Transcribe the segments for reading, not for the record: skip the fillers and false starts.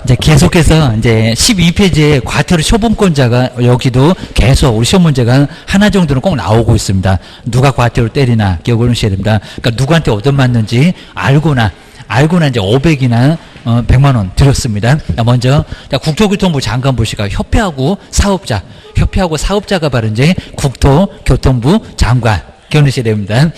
이제 계속해서 이제 12페이지에 과태료 처분권자가 여기도 계속 우리 시험 문제가 하나 정도는 꼭 나오고 있습니다. 누가 과태료 때리나 기억을 하셔야 됩니다. 그러니까 누구한테 얻어맞는지 알고나 이제 500이나 100만 원 드렸습니다. 먼저 국토교통부 장관 보시가 협회하고 사업자가 바로 이제 국토교통부 장관 기억하셔야 됩니다.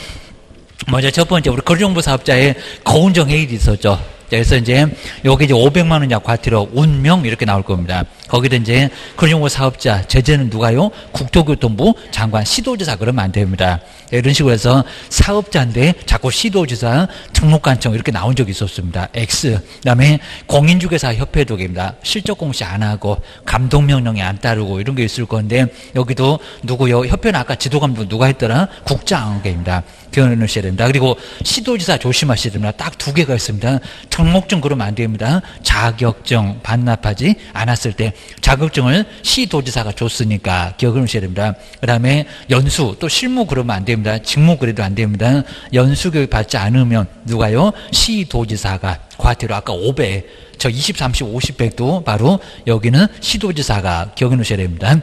먼저 첫 번째 우리 거리정보 사업자의 거운정 회의도 있었죠. 그래서 이제 여기 이제 500만 원 이하 과태료 운명 이렇게 나올 겁니다. 거기다 이제 거리정보 사업자 제재는 누가요? 국토교통부 장관 시도지사 그러면 안 됩니다. 이런 식으로 해서 사업자인데 자꾸 시도지사 등록관청 이렇게 나온 적이 있었습니다. X. 그다음에 공인중개사 협회도 입니다. 실적 공시 안 하고 감독명령에 안 따르고 이런 게 있을 건데 여기도 누구요? 협회는 아까 지도감독 누가 했더라? 국장입니다. 기억하셔야 됩니다. 그리고 시도지사 조심하셔야 됩니다. 딱 두 개가 있습니다. 등록증 그러면 안 됩니다. 자격증 반납하지 않았을 때 자격증을 시도지사가 줬으니까 기억을 하셔야 됩니다. 그 다음에 연수 또 실무 그러면 안 됩니다. 직무 그래도 안 됩니다. 연수 교육 받지 않으면 누가요? 시도지사가 과태료 아까 5배 저 20, 30, 50, 100도 바로 여기는 시도지사가 기억해 놓으셔야 됩니다.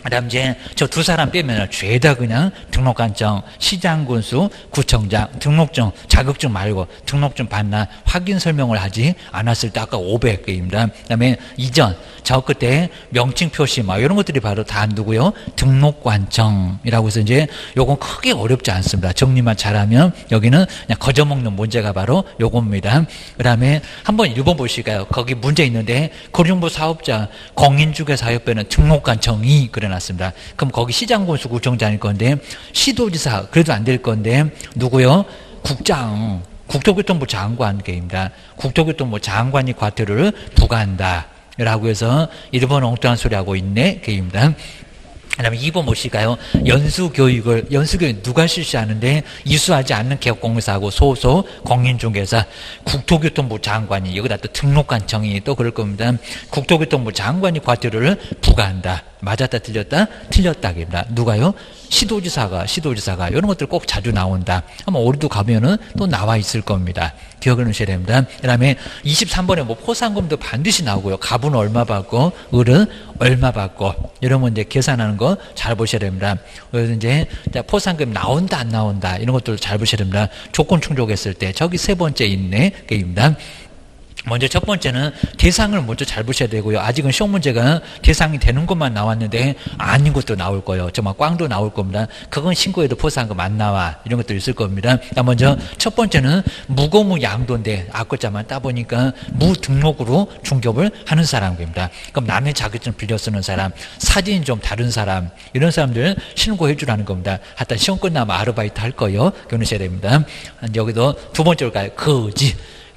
그 다음 이제 저 두 사람 빼면 죄다 그냥 등록관청, 시장군수, 구청장, 등록증, 자격증 말고 등록증 반납, 확인 설명을 하지 않았을 때 아까 500개입니다. 그 다음에 이전, 저 그때 명칭 표시 막 이런 것들이 바로 다 누구요? 등록관청이라고 해서 이제 요건 크게 어렵지 않습니다. 정리만 잘하면 여기는 그냥 거저먹는 문제가 바로 요겁니다. 그 다음에 한번 읽어보실까요? 거기 문제 있는데 거리정보 사업자 공인중개사협회는 등록관청이 그려놨습니다. 그럼 거기 시장군수 구청장일 건데 시도지사 그래도 안 될 건데 누구요? 국장 국토교통부 장관입니다. 국토교통부 장관이 과태료를 부과한다 라고 해서 일본 엉뚱한 소리 하고 있네 게입니다. 그 다음에 2번 보실까요? 연수교육 누가 실시하는데 이수하지 않는 개업공사하고 소속 공인중개사 국토교통부 장관이 여기다 또 등록관청이 또 그럴 겁니다. 국토교통부 장관이 과태료를 부과한다. 맞았다 틀렸다? 틀렸다입니다. 누가요? 시도지사가 이런 것들 꼭 자주 나온다. 아마 올해도 가면은 또 나와 있을 겁니다. 기억을 하셔야 됩니다. 그 다음에 23번에 뭐 포상금도 반드시 나오고요. 갑은 얼마 받고 을은 얼마 받고 이런 거 이제 계산하는 거 잘 보셔야 됩니다. 그래서 이제 포상금 나온다 안 나온다 이런 것들 잘 보셔야 됩니다. 조건 충족했을 때 저기 세 번째 있네 게입니다. 먼저 첫 번째는 대상을 먼저 잘 보셔야 되고요. 아직은 시험 문제가 대상이 되는 것만 나왔는데 아닌 것도 나올 거예요. 정말 꽝도 나올 겁니다. 그건 신고해도 포상금 안 나와. 이런 것도 있을 겁니다. 먼저 첫 번째는 무고무 양도인데 아까자만 따보니까 무등록으로 중개업을 하는 사람입니다. 그럼 남의 자격증 빌려 쓰는 사람, 사진이 좀 다른 사람 이런 사람들 신고해 주라는 겁니다. 하여튼 시험 끝나면 아르바이트 할 거예요. 교훈하셔야 됩니다. 여기도 두 번째로 가요.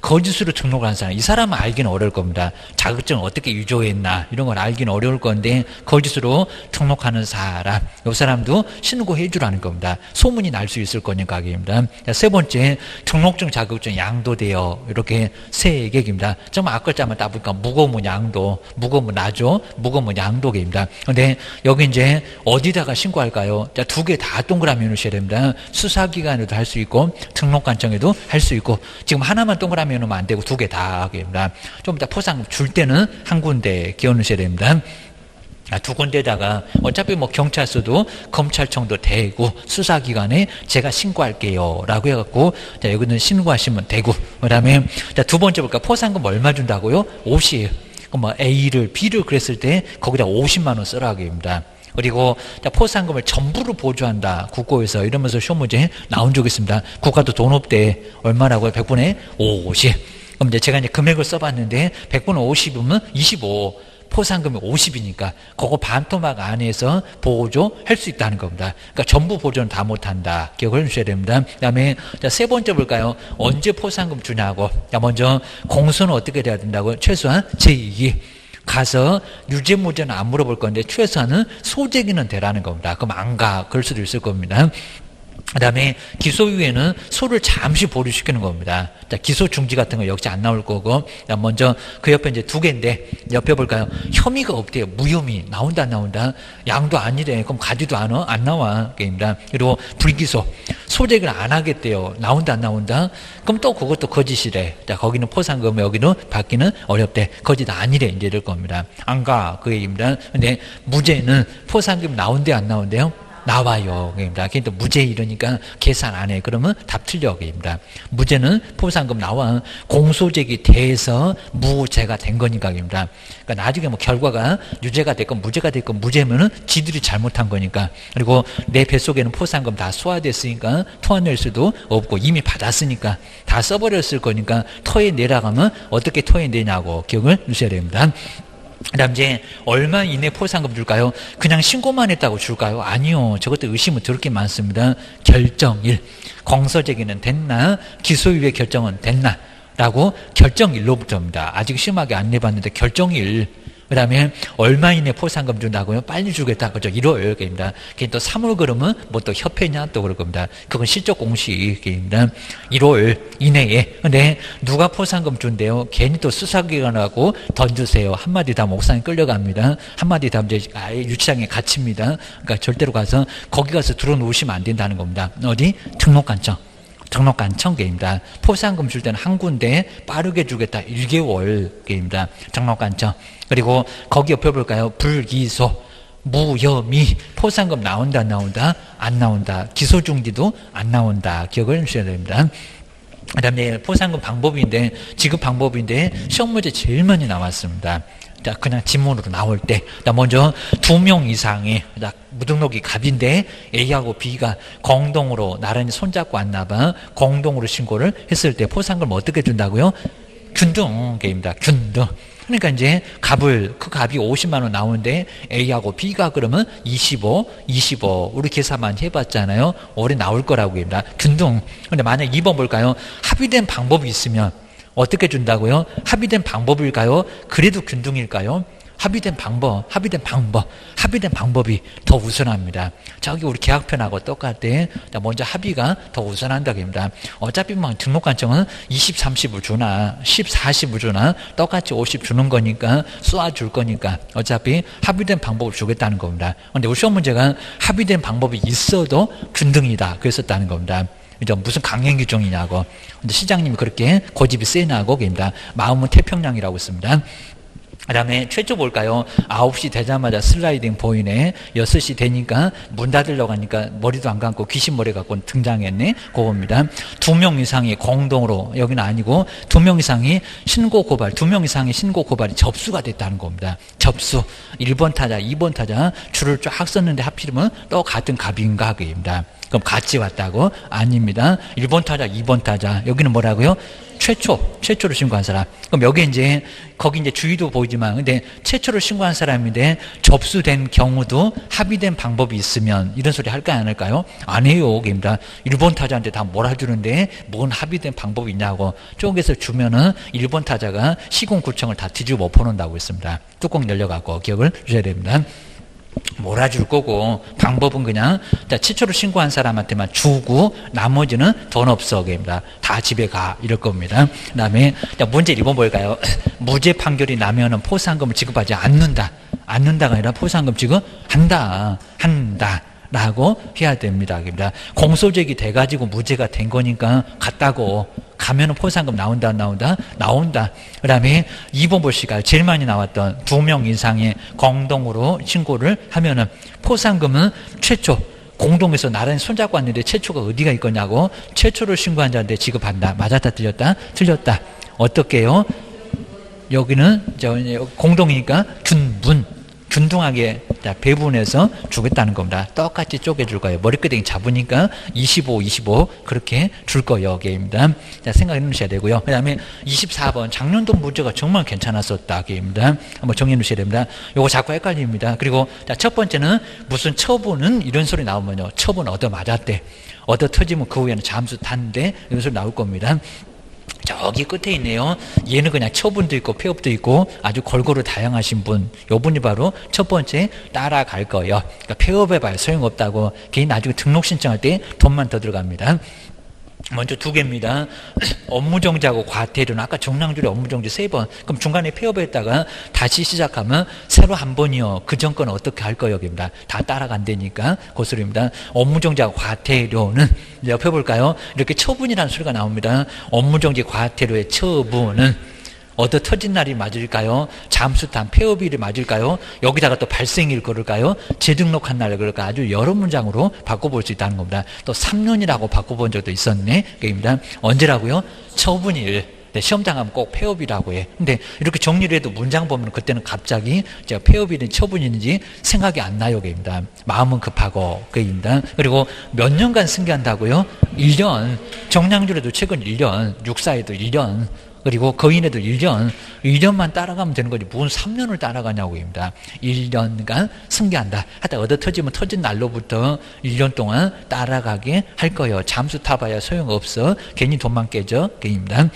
거짓으로 등록을 한 사람 이 사람은 알기는 어려울 겁니다. 자격증을 어떻게 유조했나 이런 걸 알기는 어려울 건데 거짓으로 등록하는 사람 이 사람도 신고해 주라는 겁니다. 소문이 날 수 있을 거니까 입니다. 세 번째 등록증 자격증 양도되어 이렇게 세 개입니다. 정말 아까자만 따보니까 무고무 양도 무고무 나죠 무고무 양도계입니다. 근데 여기 이제 어디다가 신고할까요? 두 개 다 동그라미 놓으셔야 됩니다. 수사기관에도 할 수 있고 등록관청에도 할 수 있고 지금 하나만 동그라미 놓으면 안 되고 두 개 다 하겠습니다. 좀 이따 포상 줄 때는 한 군데 끼워 넣으셔야 됩니다. 두 군데다가 어차피 뭐 경찰서도 검찰청도 되고 수사기관에 제가 신고할게요 라고 해갖고 자 여기는 신고하시면 되고 그 다음에 두 번째 볼까 포상금 얼마 준다고요? 50. 그럼 뭐 A를 B를 그랬을 때 거기다 50만 원 쓰라고 합니다. 그리고 포상금을 전부로 보조한다 국고에서 이러면서 시험 문제 나온 적이 있습니다. 국가도 돈 없대. 얼마라고요? 100분의 50. 그럼 이제 제가 이제 금액을 써봤는데 100분의 50이면 25. 포상금이 50이니까 그거 반토막 안에서 보조할 수 있다는 겁니다. 그러니까 전부 보조는 다 못한다. 기억을 해주셔야 됩니다. 그 다음에 세 번째 볼까요? 언제 포상금 주냐고. 먼저 공소는 어떻게 돼야 된다고요? 최소한 제2기. 가서 유죄무죄는 안 물어볼 건데 최소한은 소재기는 되라는 겁니다. 그럼 안 가. 그럴 수도 있을 겁니다. 그다음에 기소유예는 소를 잠시 보류시키는 겁니다. 자, 기소 중지 같은 거 역시 안 나올 거고. 자, 먼저 그 옆에 이제 두 개인데 옆에 볼까요? 혐의가 없대요. 무혐의. 나온다 안 나온다. 양도 아니래. 그럼 가지도 않아? 안 나와. 게임이다. 그리고 불기소. 소재를 안 하겠대요. 나온다 안 나온다. 그럼 또 그것도 거짓이래. 자, 거기는 포상금, 여기는 받기는 어렵대. 거짓 아니래. 이제 이럴 겁니다. 안 가. 그 얘기입니다. 근데 무죄는 포상금 나온대 안 나온대요? 나와요. 그러니까 무죄 이러니까 계산 안 해. 그러면 답 틀려. 그러니까 무죄는 포상금 나와. 공소제기 돼서 무죄가 된 거니까. 그러니까 나중에 뭐 결과가 유죄가 됐건 무죄가 됐건 무죄면은 지들이 잘못한 거니까. 그리고 내 뱃속에는 포상금 다 소화됐으니까 토해낼 수도 없고 이미 받았으니까 다 써버렸을 거니까 토해내라 하면 어떻게 토해내냐고 기억을 주셔야 됩니다. 그다음 이제 얼마 이내 포상금 줄까요? 그냥 신고만 했다고 줄까요? 아니요. 저것도 의심은 더럽게 많습니다. 결정일. 공소제기는 됐나? 기소유예 결정은 됐나? 라고 결정일로부터입니다. 아직 심하게 안 내봤는데 결정일. 그 다음에 얼마 이내 포상금 준다고요? 빨리 주겠다. 그죠? 1월입니다. 또 3월 그러면 뭐 또 협회냐? 또 그럴 겁니다. 그건 실적 공식입니다. 1월 이내에. 근데 누가 포상금 준대요? 괜히 또 수사기관하고 던주세요. 한마디 다 목사님 끌려갑니다. 한마디 다 이제 유치장에 갇힙니다. 그러니까 절대로 가서 거기 가서 들어놓으시면 안 된다는 겁니다. 어디? 등록관청. 등록관청 게임입니다. 포상금 줄 때는 한 군데 빠르게 주겠다. 1개월 게임입니다. 등록관청. 그리고 거기 옆에 볼까요? 불기소, 무혐의, 포상금 나온다 안 나온다? 안 나온다. 기소중지도 안 나온다. 기억을 해주셔야 됩니다. 그 다음에 포상금 방법인데 지급 방법인데 시험 문제 제일 많이 나왔습니다. 자, 그냥 지문으로 나올 때. 먼저 2명 이상의, 무등록이 갑인데 A하고 B가 공동으로 나란히 손잡고 왔나봐. 공동으로 신고를 했을 때 포상금을 어떻게 준다고요? 균등입니다. 균등. 그러니까 이제 그 값이 50만 원 나오는데 A하고 B가 그러면 25 우리 계산만 해봤잖아요. 올해 나올 거라고 합니다. 균등. 근데 만약 2번 볼까요? 합의된 방법이 있으면 어떻게 준다고요? 합의된 방법일까요? 그래도 균등일까요? 합의된 방법이 더 우선합니다. 저기 우리 계약편하고 똑같아. 먼저 합의가 더 우선한다고 합니다. 어차피 뭐 등록관청은 20, 30을 주나 10, 40을 주나 똑같이 50 주는 거니까 쏘아줄 거니까 어차피 합의된 방법을 주겠다는 겁니다. 그런데 우리 시험 문제가 합의된 방법이 있어도 균등이다 그랬었다는 겁니다. 무슨 강행 규정이냐고. 근데 시장님이 그렇게 고집이 세나고 그럽니다. 마음은 태평양이라고 있습니다. 그 다음에 최초 볼까요? 9시 되자마자 슬라이딩 보이네. 6시 되니까 문 닫으려고 하니까 머리도 안 감고 귀신 머리 갖고 등장했네. 그겁니다. 2명 이상이 공동으로, 여기는 아니고 2명 이상이 신고 고발, 2명 이상의 신고 고발이 접수가 됐다는 겁니다. 접수. 1번 타자, 2번 타자 줄을 쫙 썼는데 하필이면 또 같은 갑인가 그입니다. 그럼 같이 왔다고? 아닙니다. 1번 타자, 2번 타자. 여기는 뭐라고요? 최초로 신고한 사람. 그럼 여기 이제, 거기 이제 주의도 보이지만, 근데 최초로 신고한 사람인데 접수된 경우도 합의된 방법이 있으면 이런 소리 할까요? 안 할까요? 안 해요. 그입니다. 1번 타자한테 다 몰아주는데 뭔 합의된 방법이 있냐고. 쪼개서 주면은 1번 타자가 시공구청을 다 뒤집어 엎어놓는다고 했습니다. 뚜껑 열려갖고 기억을 주셔야 됩니다. 몰아줄 거고 방법은 그냥 최초로 신고한 사람한테만 주고 나머지는 돈 없어 그럽니다. 다 집에 가 이럴 겁니다. 그 다음에 문제 1번 볼까요? 무죄 판결이 나면은 포상금을 지급하지 않는다가 아니라 포상금 지급한다 라고 해야 됩니다. 그러니까 공소제기 돼가지고 무죄가 된 거니까 갔다고 가면은 포상금 나온다 안 나온다? 나온다. 그 다음에 2번 볼시가요. 제일 많이 나왔던 2명 이상의 공동으로 신고를 하면은 포상금은 최초 공동에서 나란히 손잡고 왔는데 최초가 어디가 있겠냐고. 최초로 신고한 자한테 지급한다. 맞았다 틀렸다? 틀렸다. 어떻게 해요? 여기는 공동이니까 균등하게 배분해서 주겠다는 겁니다. 똑같이 쪼개줄 거예요. 머리끄댕이 잡으니까 25 그렇게 줄 거예요. 게임입니다. 생각해 놓으셔야 되고요. 그 다음에 24번 작년도 문제가 정말 괜찮았었다. 게임입니다. 한번 정리해 놓으셔야 됩니다. 요거 자꾸 헷갈립니다. 그리고 첫 번째는 무슨 처분은 이런 소리 나오면요. 처분 얻어 맞았대. 얻어 터지면 그 후에는 잠수 탔는데 이런 소리 나올 겁니다. 저기 끝에 있네요. 얘는 그냥 처분도 있고 폐업도 있고 아주 골고루 다양하신 분. 요 분이 바로 첫 번째 따라갈 거예요. 그러니까 폐업해봐야 소용없다고. 개인 나중에 등록 신청할 때 돈만 더 들어갑니다. 먼저 두 개입니다. 업무정지하고 과태료는 아까 정량줄에 업무정지 3번. 그럼 중간에 폐업했다가 다시 시작하면 새로 한 번이요. 그 전 건 어떻게 할 거예요? 입니다. 다 따라간다니까. 그 소리입니다. 업무정지하고 과태료는 옆에 볼까요? 이렇게 처분이라는 소리가 나옵니다. 업무정지 과태료의 처분은 얻어 터진 날이 맞을까요? 잠수탄 폐업일이 맞을까요? 여기다가 또 발생일 그럴까요? 재등록한 날 그럴까? 아주 여러 문장으로 바꿔볼 수 있다는 겁니다. 또 3년이라고 바꿔본 적도 있었네. 그입니다. 언제라고요? 처분일. 네, 시험 당하면 꼭 폐업이라고 해. 근데 이렇게 정리를 해도 문장 보면 그때는 갑자기 제가 폐업이든 처분인지 생각이 안 나요. 그입니다. 마음은 급하고 그입니다. 그리고 몇 년간 승계한다고요? 1년. 정량줄에도 최근 1년, 육사에도 1년. 그리고 거인에도 1년만 따라가면 되는 거지 무슨 3년을 따라가냐고 입니다. 1년간 승계한다. 하다 얻어 터지면 터진 날로부터 1년 동안 따라가게 할 거예요. 잠수 타봐야 소용없어. 괜히 돈만 깨져. 그입니다.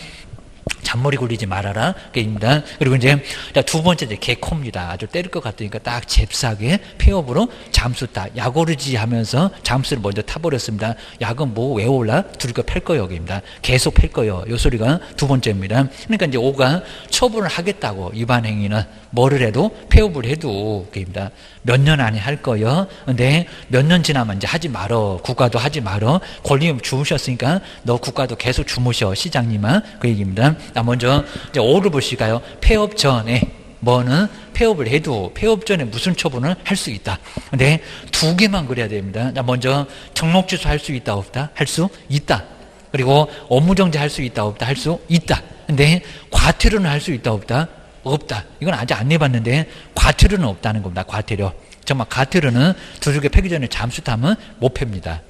잔머리 굴리지 말아라. 그입니다. 그리고 이제 두 번째 이제 개코입니다. 아주 때릴 것 같으니까 딱 잽싸게 폐업으로 잠수 타. 약 오르지 하면서 잠수를 먼저 타버렸습니다. 약은 뭐 왜 올라? 둘 거 팰 거예요. 그입니다. 계속 팰 거예요. 요 소리가 두 번째입니다. 그러니까 이제 5가 처분을 하겠다고 위반 행위는 뭐를 해도 폐업을 해도 그입니다. 몇 년 안에 할 거예요. 근데 몇 년 지나면 이제 하지 말어. 국가도 하지 말어. 권리금 주무셨으니까 너 국가도 계속 주무셔. 시장님은 그 얘기입니다. 먼저 이제 5를 보실까요? 폐업 전에 뭐는 폐업을 해도 폐업 전에 무슨 처분을 할 수 있다. 근데 두 개만 그래야 됩니다. 먼저 등록 취소할 수 있다 없다? 할 수 있다. 그리고 업무정지 할 수 있다 없다? 할 수 있다. 근데 과태료는 할 수 있다 없다? 없다. 이건 아직 안 내봤는데 과태료는 없다는 겁니다. 과태료. 정말 과태료는 두들겨 패기 전에 잠수 타면 못 팹니다.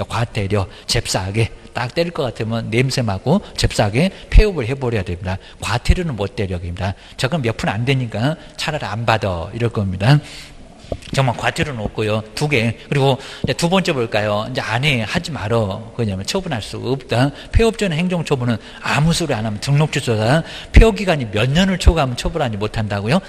과태료 잽싸게 딱 때릴 것 같으면 냄새 맡고 잽싸게 폐업을 해버려야 됩니다. 과태료는 못 때려입니다. 저건 몇 푼 안 되니까 차라리 안 받아 이럴 겁니다. 정말 과태료는 없고요. 두 개. 그리고 이제 두 번째 볼까요? 이제 안 해. 하지 말어. 그냐면 처분할 수 없다. 폐업 전에 행정처분은 아무 소리 안 하면 등록 취소다. 폐업 기간이 몇 년을 초과하면 처분하지 못한다고요?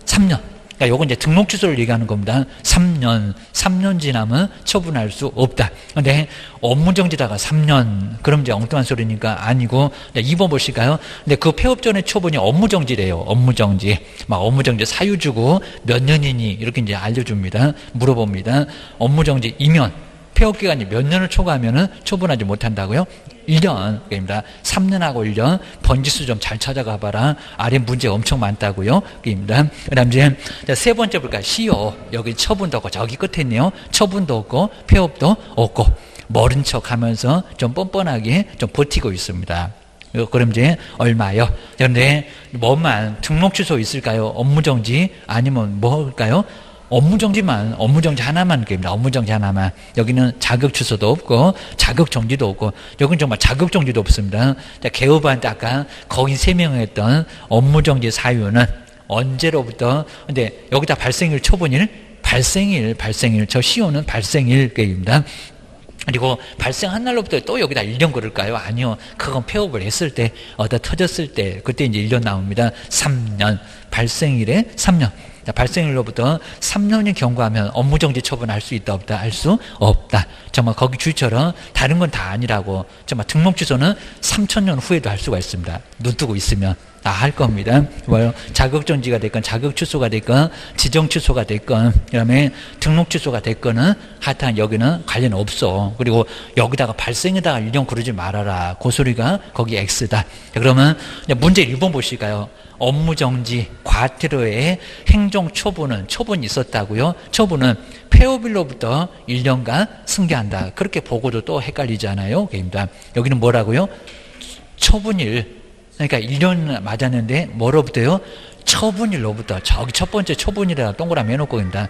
3년. 그러니까 요건 이제 등록 취소를 얘기하는 겁니다. 3년 지나면 처분할 수 없다. 근데 업무정지다가 3년. 그럼 이제 엉뚱한 소리니까 아니고 2번 보실까요? 근데 그 폐업 전에 처분이 업무정지래요. 업무정지. 막 업무정지 사유 주고 몇 년이니 이렇게 이제 알려줍니다. 물어봅니다. 업무정지이면 폐업 기간이 몇 년을 초과하면은 처분하지 못한다고요? 1년입니다. 3년하고 1년 번지수 좀 잘 찾아가 봐라. 아래 문제 엄청 많다고요. 입니다. 그다음 이제 세 번째 볼까요? 시효. 여기 처분도 없고 저기 끝에 있네요. 처분도 없고 폐업도 없고 모른 척하면서 좀 뻔뻔하게 좀 버티고 있습니다. 그럼 이제 얼마요? 그런데 뭐만 등록 취소 있을까요? 업무정지 아니면 뭐일까요? 업무정지 하나만 그입니다. 업무정지 하나만. 여기는 자격 취소도 없고 자격 정지도 없고 여기는 정말 자격 정지도 없습니다. 개업한테 아까 거긴 3명 했던 업무정지 사유는 언제로부터 근데 여기다 발생일 처분일 발생일 저 시효는 발생일입니다. 그리고 발생한 날로부터 또 여기다 1년 걸을까요? 아니요. 그건 폐업을 했을 때 얻어 터졌을 때 그때 이제 1년 나옵니다. 3년 발생일에 3년. 발생일로부터 3년이 경과하면 업무정지 처분할 수 있다 없다? 할 수 없다. 정말 거기 주의처럼 다른 건 다 아니라고. 정말 등록 취소는 3,000년 후에도 할 수가 있습니다. 눈 뜨고 있으면 다 할 겁니다. 뭐요? 자격정지가 됐건 자격 취소가 됐건 지정 취소가 됐건 그다음에 등록 취소가 됐건은 하여튼 여기는 관련 없어. 그리고 여기다가 발생에다가 1년 그러지 말아라. 그 소리가 거기 X다. 그러면 문제 1번 보실까요? 업무정지 과태료의 행정처분이 있었다고요? 처분은 폐업일로부터 1년간 승계한다. 그렇게 보고도 또 헷갈리잖아요. 여기는 뭐라고요? 처분일. 그러니까 1년 맞았는데 뭐로부터요? 처분일로부터. 저기 첫 번째 처분일이라 동그라미 해놓고 있습니다.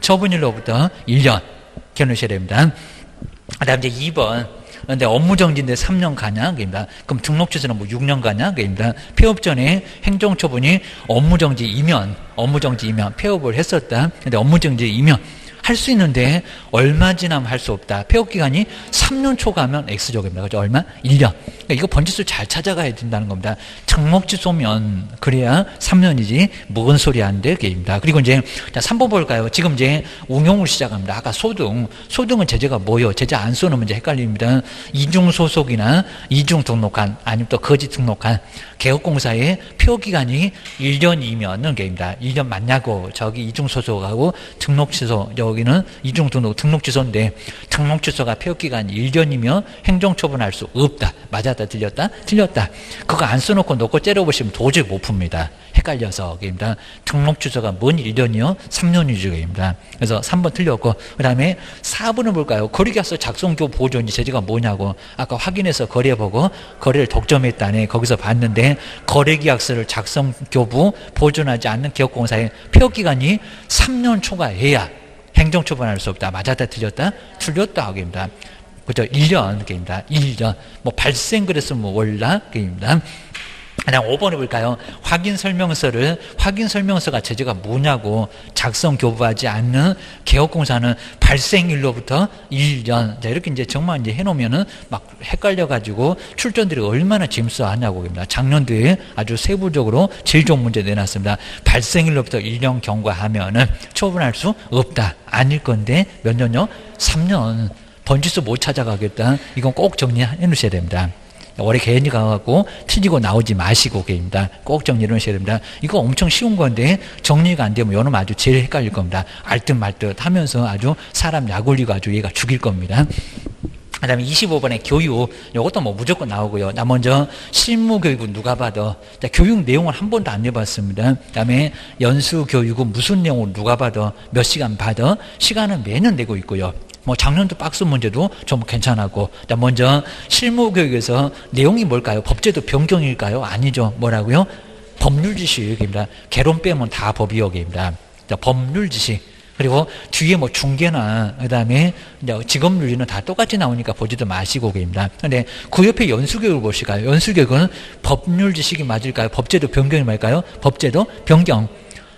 처분일로부터 1년 기억하셔야 됩니다. 그 다음 이제 2번. 그런데 업무정지인데 3년 가냐? 그럼 등록 취소는 뭐 6년 가냐? 폐업 전에 행정처분이 업무정지이면 폐업을 했었다. 근데 업무정지이면 할 수 있는데 얼마 지나면 할 수 없다. 폐업기간이 3년 초과하면 X적입니다. 그죠? 얼마? 1년. 그러니까 이거 번지수 잘 찾아가야 된다는 겁니다. 등록취소면 그래야 3년이지 뭔 소리 안 돼? 게임입니다. 그리고 이제 자, 3번 볼까요? 지금 이제 응용을 시작합니다. 아까 소등은 제재가 뭐요? 제재 안 써놓으면 이제 헷갈립니다. 이중소속이나 이중등록한 아니면 또 거짓 등록한 개업공사의 폐업기간이 1년이면은 게임입니다. 1년 맞냐고 저기 이중소속하고 등록취소 여기는 등록취소인데 등록취소가 폐업기간이 1년이면 행정처분할 수 없다. 맞았다 틀렸다? 틀렸다. 그거 안 써놓고 놓고 째려보시면 도저히 못 풉니다. 헷갈려서 게임입니다. 등록취소가 뭔 1년이요? 3년이죠 게임입니다. 그래서 3번 틀렸고 그 다음에 4번을 볼까요? 거래계약서 작성교 보존이 제재가 뭐냐고 아까 확인해서 거래해보고 거래를 독점했다네. 거기서 봤는데 거래계약서를 작성교부 보존하지 않는 기업공사의 폐업기간이 3년 초과해야 행정처분할 수 없다. 맞았다 틀렸다? 틀렸다 하기입니다. 그죠? 1년 게임입니다. 1년. 뭐 발생 그랬으면 뭐 월라 게임입니다. 그냥 5번 해볼까요? 확인설명서가 제재가 뭐냐고 작성 교부하지 않는 개업공사는 발생일로부터 1년. 자, 이렇게 이제 정말 이제 해놓으면은 막 헷갈려가지고 출전들이 얼마나 재밌어하냐고 입니다. 작년도에 아주 세부적으로 제일 좋은 문제 내놨습니다. 발생일로부터 1년 경과하면은 처분할 수 없다. 아닐 건데 몇 년요? 3년. 번지수 못 찾아가겠다. 이건 꼭 정리해 놓으셔야 됩니다. 올해 개연이 가갖고 틀리고 나오지 마시고 게임입니다. 꼭 정리를 하셔야 됩니다. 이거 엄청 쉬운 건데 정리가 안 되면 요놈 아주 제일 헷갈릴 겁니다. 알듯 말듯 하면서 아주 사람 약 올리고 아주 얘가 죽일 겁니다. 그 다음에 25번에 교육, 이것도 뭐 무조건 나오고요. 나 먼저 실무교육은 누가 받아? 자, 교육 내용을 한 번도 안 내봤습니다. 그 다음에 연수교육은 무슨 내용을 누가 받아? 몇 시간 받아? 시간은 매년 내고 있고요. 뭐 작년도 박스 문제도 좀 괜찮았고, 먼저 실무교육에서 내용이 뭘까요? 법제도 변경일까요? 아니죠. 뭐라고요? 법률지식입니다. 개론 빼면 다 법이역입니다. 법률지식. 그리고 뒤에 뭐 중개나 그다음에 직업윤리는 다 똑같이 나오니까 보지도 마시고 계십니다. 그런데 그 옆에 연수교육을 보실까요? 연수교육은 법률지식이 맞을까요? 법제도 변경이 맞을까요? 법제도 변경.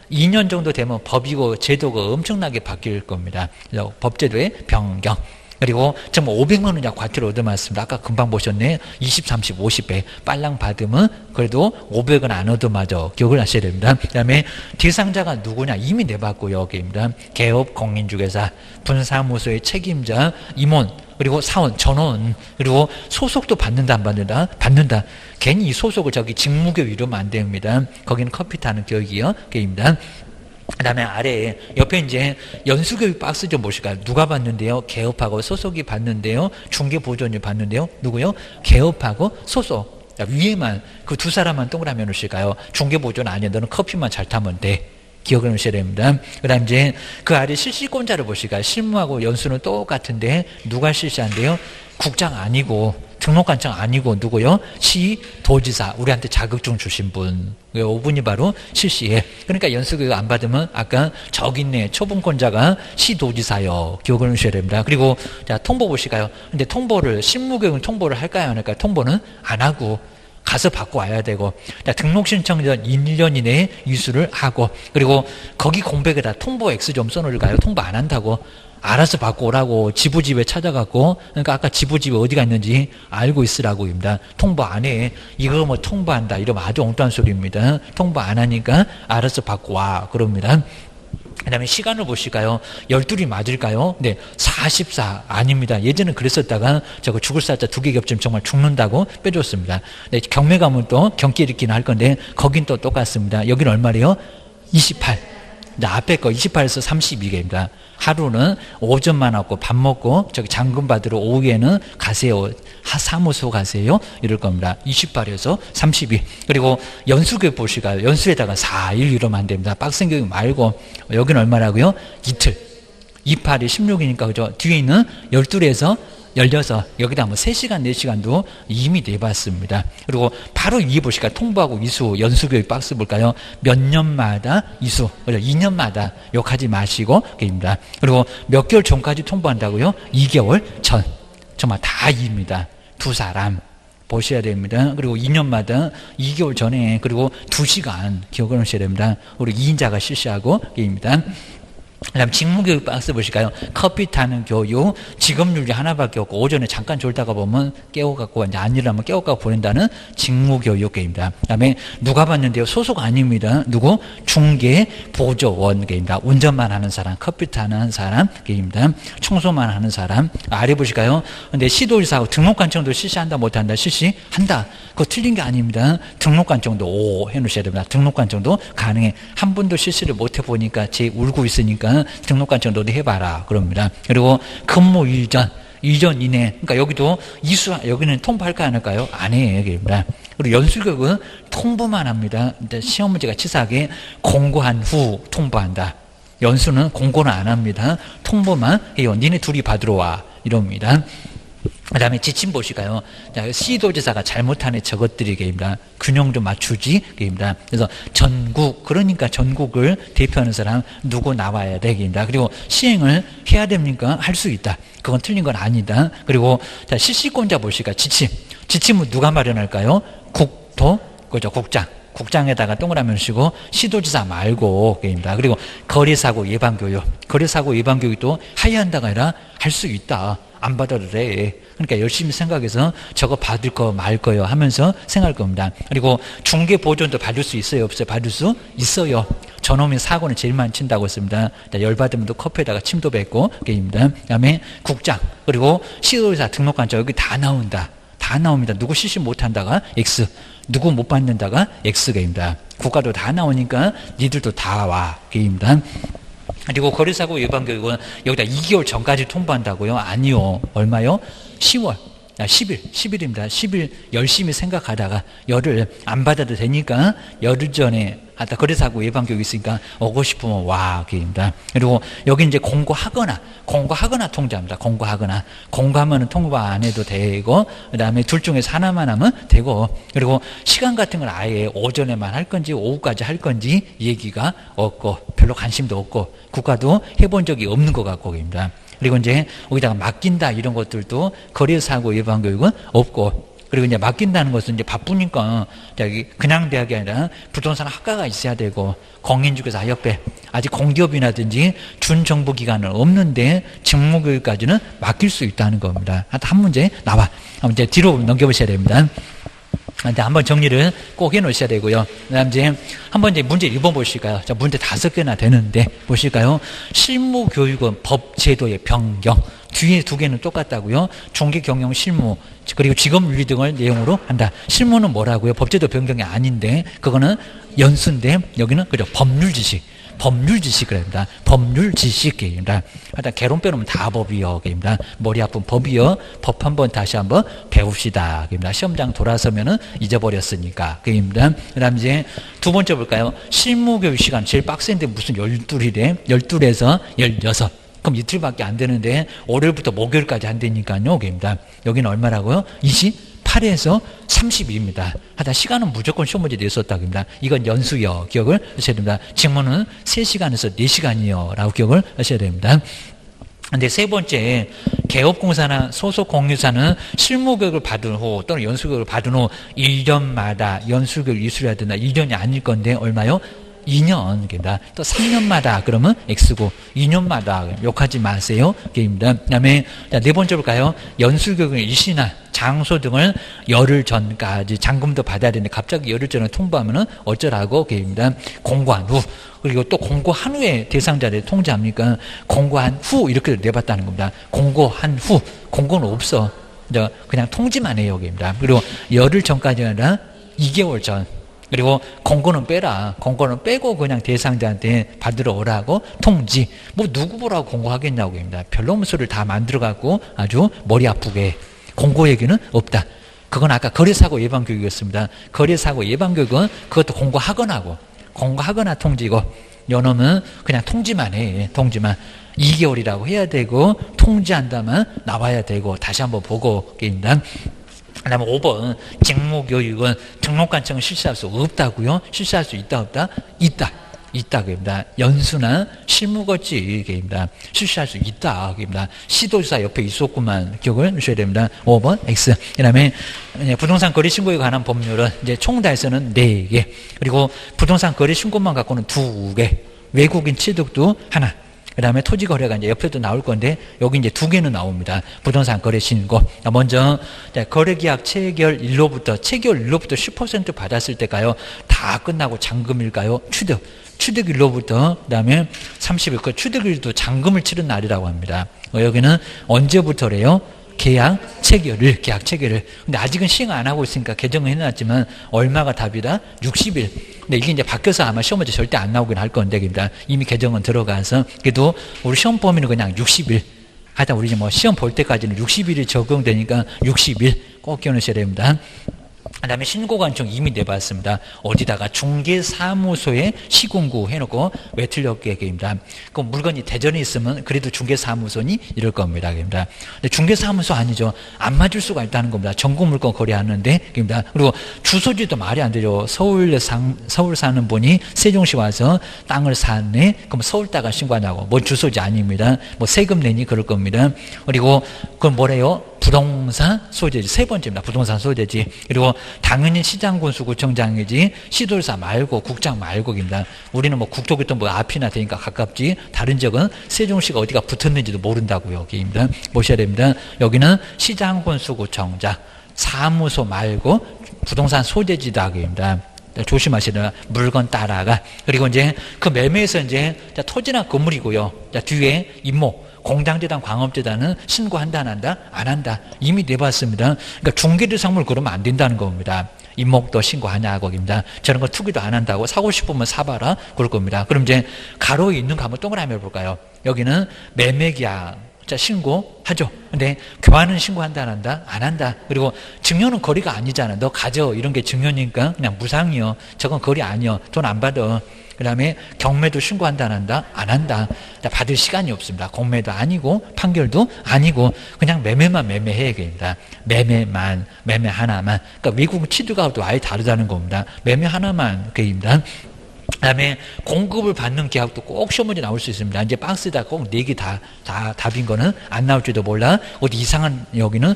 2년 정도 되면 법이고 제도가 엄청나게 바뀔 겁니다. 법제도의 변경. 그리고 정말 500만 원 이상 과태료 얻어맞습니다. 아까 금방 보셨네. 20, 30, 50배. 빨랑 받으면 그래도 500원 안 얻어맞아. 기억을 하셔야 됩니다. 그 다음에 대상자가 누구냐? 이미 내봤고요. 여기입니다. 개업, 공인중개사, 분사무소의 책임자, 임원, 그리고 사원, 전원, 그리고 소속도 받는다, 안 받는다? 받는다. 괜히 이 소속을 저기 직무교육 이러면 안 됩니다. 거기는 커피 타는 교육이요. 게임입니다. 그 다음에 아래에 옆에 이제 연수교육 박스 좀 보실까요? 누가 받는데요? 개업하고 소속이 받는데요? 중개보존이 받는데요? 누구요? 개업하고 소속. 위에만 그 두 사람만 동그라미 놓으실까요? 중개보존 아니야. 너는 커피만 잘 타면 돼. 기억을 하셔야 됩니다. 그 다음 이제 그 아래 실시권자를 보실까요? 실무하고 연수는 똑같은데 누가 실시한대요? 국장 아니고 등록관청 아니고 누구요? 시도지사. 우리한테 자격증 주신 분. 5분이 바로 실시해. 그러니까 연수교육 안 받으면 아까 저기 있네. 처분권자가 시도지사요. 기억을 하셔야 됩니다. 그리고 자 통보 보실까요? 근데 통보를 실무교육은 통보를 할까요? 안 할까요? 통보는 안 하고 가서 받고 와야 되고, 등록 신청 전 1년 이내에 이수를 하고, 그리고 거기 공백에다 통보 X 좀 써놓을까요? 통보 안 한다고 알아서 받고 오라고 지부집에 찾아갔고, 그러니까 아까 지부집에 어디가 있는지 알고 있으라고입니다. 통보 안 해. 이거 뭐 통보한다 이러면 아주 엉뚱한 소리입니다. 통보 안 하니까 알아서 받고 와 그럽니다. 그 다음에 시간을 보실까요? 12이 맞을까요? 네, 44 아닙니다. 예전엔 그랬었다가 저거 죽을 살자 2개 겹치면 정말 죽는다고 빼줬습니다. 네, 경매 가면 또 경기 일으키는 할 건데 거긴 또 똑같습니다. 여기는 얼마래요? 28. 앞에 거 28에서 32개입니다. 하루는 오전만 하고 밥 먹고 저기 잔금 받으러 오후에는 가세요. 사무소 가세요. 이럴 겁니다. 28에서 32. 그리고 연수교육 보실까요? 연수에다가 4일 이러면 안 됩니다. 빡센교육 말고 여기는 얼마라고요? 이틀. 28이 16이니까 그죠? 뒤에 있는 12에서 16, 여기다 뭐 3시간, 4시간도 이미 내봤습니다. 그리고 바로 위에 보실까요? 통보하고 이수, 연수교육 박스 볼까요? 몇 년마다 이수, 2년마다 욕하지 마시고, 입니다. 그리고 몇 개월 전까지 통보한다고요? 2개월 전. 정말 다 이입니다. 두 사람. 보셔야 됩니다. 그리고 2년마다 2개월 전에, 그리고 2시간 기억을 하셔야 됩니다. 우리 2인자가 실시하고, 입니다. 그다음 직무교육 박스 보실까요? 커피 타는 교육, 직업윤리 하나밖에 없고 오전에 잠깐 졸다가 보면 깨워갖고 이제 안 일어나면 깨워갖고 보낸다는 직무교육계입니다. 그다음에 누가 봤는데요? 소속 아닙니다. 누구? 중개 보조원계입니다. 운전만 하는 사람, 커피 타는 사람계입니다. 청소만 하는 사람. 아래 보실까요? 근데 시도지사하고 등록관청도 실시한다 못한다? 실시한다. 그거 틀린 게 아닙니다. 등록관청도 오 해놓으셔야 됩니다. 등록관청도 가능해. 한 분도 실시를 못해 보니까 제 울고 있으니까 등록관청 너도 해봐라 그럽니다. 그리고 근무 이전 이내, 그러니까 여기도 여기는 통보할까 안 할까요? 안 해. 여기입니다. 그리고 연수교육은 통보만 합니다. 근데 시험 문제가 치사하게 공고한 후 통보한다. 연수는 공고는 안 합니다. 통보만 해요. 니네 둘이 받으러 와. 이럽니다. 그 다음에 지침 보실까요? 자, 시도지사가 잘못하네 저것들이 게입니다. 균형 좀 맞추지 게입니다. 그래서 전국, 그러니까 전국을 대표하는 사람 누구 나와야 되게입니다. 그리고 시행을 해야 됩니까? 할 수 있다. 그건 틀린 건 아니다. 그리고 자, 실시권자 보실까요? 지침은 누가 마련할까요? 그죠, 국장에다가 동그라미 쓰고 시도지사 말고 게입니다. 그리고 거리사고 예방교육도 하야 한다가 아니라 할 수 있다. 안 받아도 돼. 그러니까 열심히 생각해서 저거 받을 거 말 거요 하면서 생각할 겁니다. 그리고 중개 보존도 받을 수 있어요? 없어요? 받을 수 있어요. 저놈이 사고는 제일 많이 친다고 했습니다. 열받으면 또 커피에다가 침도 뱉고 게임입니다. 그 다음에 국장, 그리고 시도지사 등록관청 여기 다 나온다. 다 나옵니다. 누구 실시 못한다가 X, 누구 못 받는다가 X게입니다. 국가도 다 나오니까 니들도 다 와 게임입니다. 그리고 거리사고 예방교육은 여기다 2개월 전까지 통보한다고요? 아니요. 얼마요? 10월. 10일입니다. 10일 열심히 생각하다가 열흘 안 받아도 되니까 열흘 전에 거리사고 예방교육 있으니까 오고 싶으면 와 게입니다. 그리고 여기 이제 공고하거나 통지합니다. 공고하면은 통보 안 해도 되고, 그 다음에 둘 중에서 하나만 하면 되고, 그리고 시간 같은 건 아예 오전에만 할 건지 오후까지 할 건지 얘기가 없고 별로 관심도 없고 국가도 해본 적이 없는 것 같고 입니다. 그리고 이제 여기다가 맡긴다 이런 것들도 거리사고 예방교육은 없고, 그리고 이제 맡긴다는 것은 이제 바쁘니까 저기 그냥 대학이 아니라 부동산 학과가 있어야 되고 공인중개사협회 아직 공기업이라든지 준정부기관은 없는데 직무교육까지는 맡길 수 있다는 겁니다. 한 문제 나와. 이제 뒤로 넘겨보셔야 됩니다. 한번 정리를 꼭 해놓으셔야 되고요. 그다음 이제 한번 이제 문제 1번 보실까요? 자, 문제 5개나 되는데 보실까요? 실무교육은 법 제도의 변경. 뒤에 2개는 똑같다고요. 중개경영 실무 그리고 직업윤리 등을 내용으로 한다. 실무는 뭐라고요? 법제도 변경이 아닌데 그거는 연수인데 여기는 그죠 법률 지식 그럽니다. 법률 지식입니다. 하여튼 개론 빼놓으면 다 법이요입니다. 머리 아픈 법이요. 법 한번 다시 한번 배웁시다. 입니다. 시험장 돌아서면은 잊어버렸으니까. 입니다. 그다음 이제 두 번째 볼까요? 실무교육 시간 제일 빡센데 무슨 12일에 12에서 16. 그럼 이틀밖에 안 되는데 월요일부터 목요일까지 안 되니까요. 입니다. 여기는 얼마라고요? 28에서 30입니다. 하여튼 시간은 무조건 시험 문제 냈었다고입니다. 이건 연수요. 기억을 하셔야 됩니다. 직무는 3시간에서 4시간이요. 라고 기억을 하셔야 됩니다. 근데 세 번째, 개업공사나 소속공유사는 실무교육을 받은 후 또는 연수교육을 받은 후 1년마다 연수교육을 이수해야 된다. 1년이 아닐 건데 얼마요? 2년, 또 3년마다 그러면 X고 2년마다 욕하지 마세요. 게임입니다. 그 다음에 네 번째 볼까요? 연수교육은 일시나 장소 등을 열흘 전까지 잔금도 받아야 되는데 갑자기 열흘 전에 통보하면은 어쩌라고 게임입니다. 공고한 후. 그리고 또 공고한 후에 대상자를 통지합니까? 공고한 후 이렇게 내봤다는 겁니다. 공고한 후. 공고는 없어. 그냥 통지만 해요. 게임입니다. 그리고 열흘 전까지 아니라 2개월 전. 그리고 공고는 빼라. 공고는 빼고 그냥 대상자한테 받으러 오라고 통지. 뭐 누구 보라고 공고하겠냐고 합니다. 별놈 소리를 다 만들어갖고 아주 머리 아프게. 공고 얘기는 없다. 그건 아까 거래사고 예방교육이었습니다. 거래사고 예방교육은 그것도 공고하거나 통지고 요놈은 그냥 통지만 해. 통지만. 2개월이라고 해야 되고 통지한다면 나와야 되고 다시 한번 보고 게임입니다. 그 다음에 5번 직무교육은 등록관청을 실시할 수 없다고요? 실시할 수 있다 없다? 있다 그입니다. 연수나 실무거치 게입니다. 실시할 수 있다 그입니다. 시도지사 옆에 있었구만 기억을 하셔야 됩니다. 5번 X. 그다음에 부동산 거래 신고에 관한 법률은 이제 총 달서는 4개. 그리고 부동산 거래 신고만 갖고는 2개. 외국인 취득도 하나. 그 다음에 토지 거래가 이제 옆에도 나올 건데, 여기 이제 두 개는 나옵니다. 부동산 거래 신고. 먼저, 거래계약 체결일로부터 10% 받았을 때가요, 다 끝나고 잔금일까요? 취득일로부터, 그 다음에 30일, 그 취득일도 잔금을 치른 날이라고 합니다. 여기는 언제부터래요? 계약 체결일. 근데 아직은 시행 안 하고 있으니까 개정은 해놨지만, 얼마가 답이다? 60일. 근데 이게 이제 바뀌어서 아마 시험 문제 절대 안 나오긴 할 건데, 이미 개정은 들어가서. 그래도 우리 시험 범위는 그냥 60일. 하여튼 우리 뭐 시험 볼 때까지는 60일이 적용되니까 60일 꼭 기억하셔야 됩니다. 그 다음에 신고관청 이미 내봤습니다. 어디다가 중개사무소에 시공구 해놓고 왜 틀렸게 얘기입니다. 그 물건이 대전에 있으면 그래도 중개사무소니 이럴 겁니다. 근데 중개사무소 아니죠. 안 맞을 수가 있다는 겁니다. 전국 물건 거래하는데. 그리고 주소지도 말이 안 되죠. 서울 사는 분이 세종시 와서 땅을 샀네. 그럼 서울다가 신고하냐고. 뭐 주소지 아닙니다. 뭐 세금 내니 그럴 겁니다. 그리고 그건 뭐래요? 부동산 소재지. 세 번째입니다. 부동산 소재지. 그리고 당연히 시장군수구청장이지 시도지사 말고 국장 말고입니다. 우리는 뭐 국토교통 뭐 앞이나 되니까 가깝지, 다른 지역은 세종시가 어디가 붙었는지도 모른다고요. 여기입니다. 보셔야 됩니다. 여기는 시장군수구청장 사무소 말고 부동산 소재지다. 여기입니다. 조심하시라. 물건 따라가. 그리고 이제 그 매매에서 이제 토지나 건물이고요. 뒤에 임목 공장재단, 광업재단은 신고한다, 안 한다? 안 한다. 이미 내봤습니다. 그러니까 중개대상물 그러면 안 된다는 겁니다. 임목도 신고하냐고 입니다. 저런 거 투기도 안 한다고. 사고 싶으면 사봐라. 그럴 겁니다. 그럼 이제 가로에 있는 거 한번 동그라미 해볼까요? 여기는 매매계약. 자, 신고하죠. 근데 교환은 신고한다, 안 한다? 안 한다. 그리고 증여는 거리가 아니잖아. 너 가져. 이런 게 증여니까 그냥 무상이요. 저건 거리 아니요. 돈 안 받아. 그 다음에 경매도 신고한다, 안 한다? 안 한다. 받을 시간이 없습니다. 공매도 아니고 판결도 아니고 그냥 매매만 매매해야 됩니다. 매매 하나만. 그러니까 미국 치드가도 아예 다르다는 겁니다. 매매 하나만 그입니다. 그 다음에 공급을 받는 계약도 꼭 시험 문제 나올 수 있습니다. 이제 박스에다 꼭 4개 다 답인 거는 안 나올지도 몰라. 어디 이상한 여기는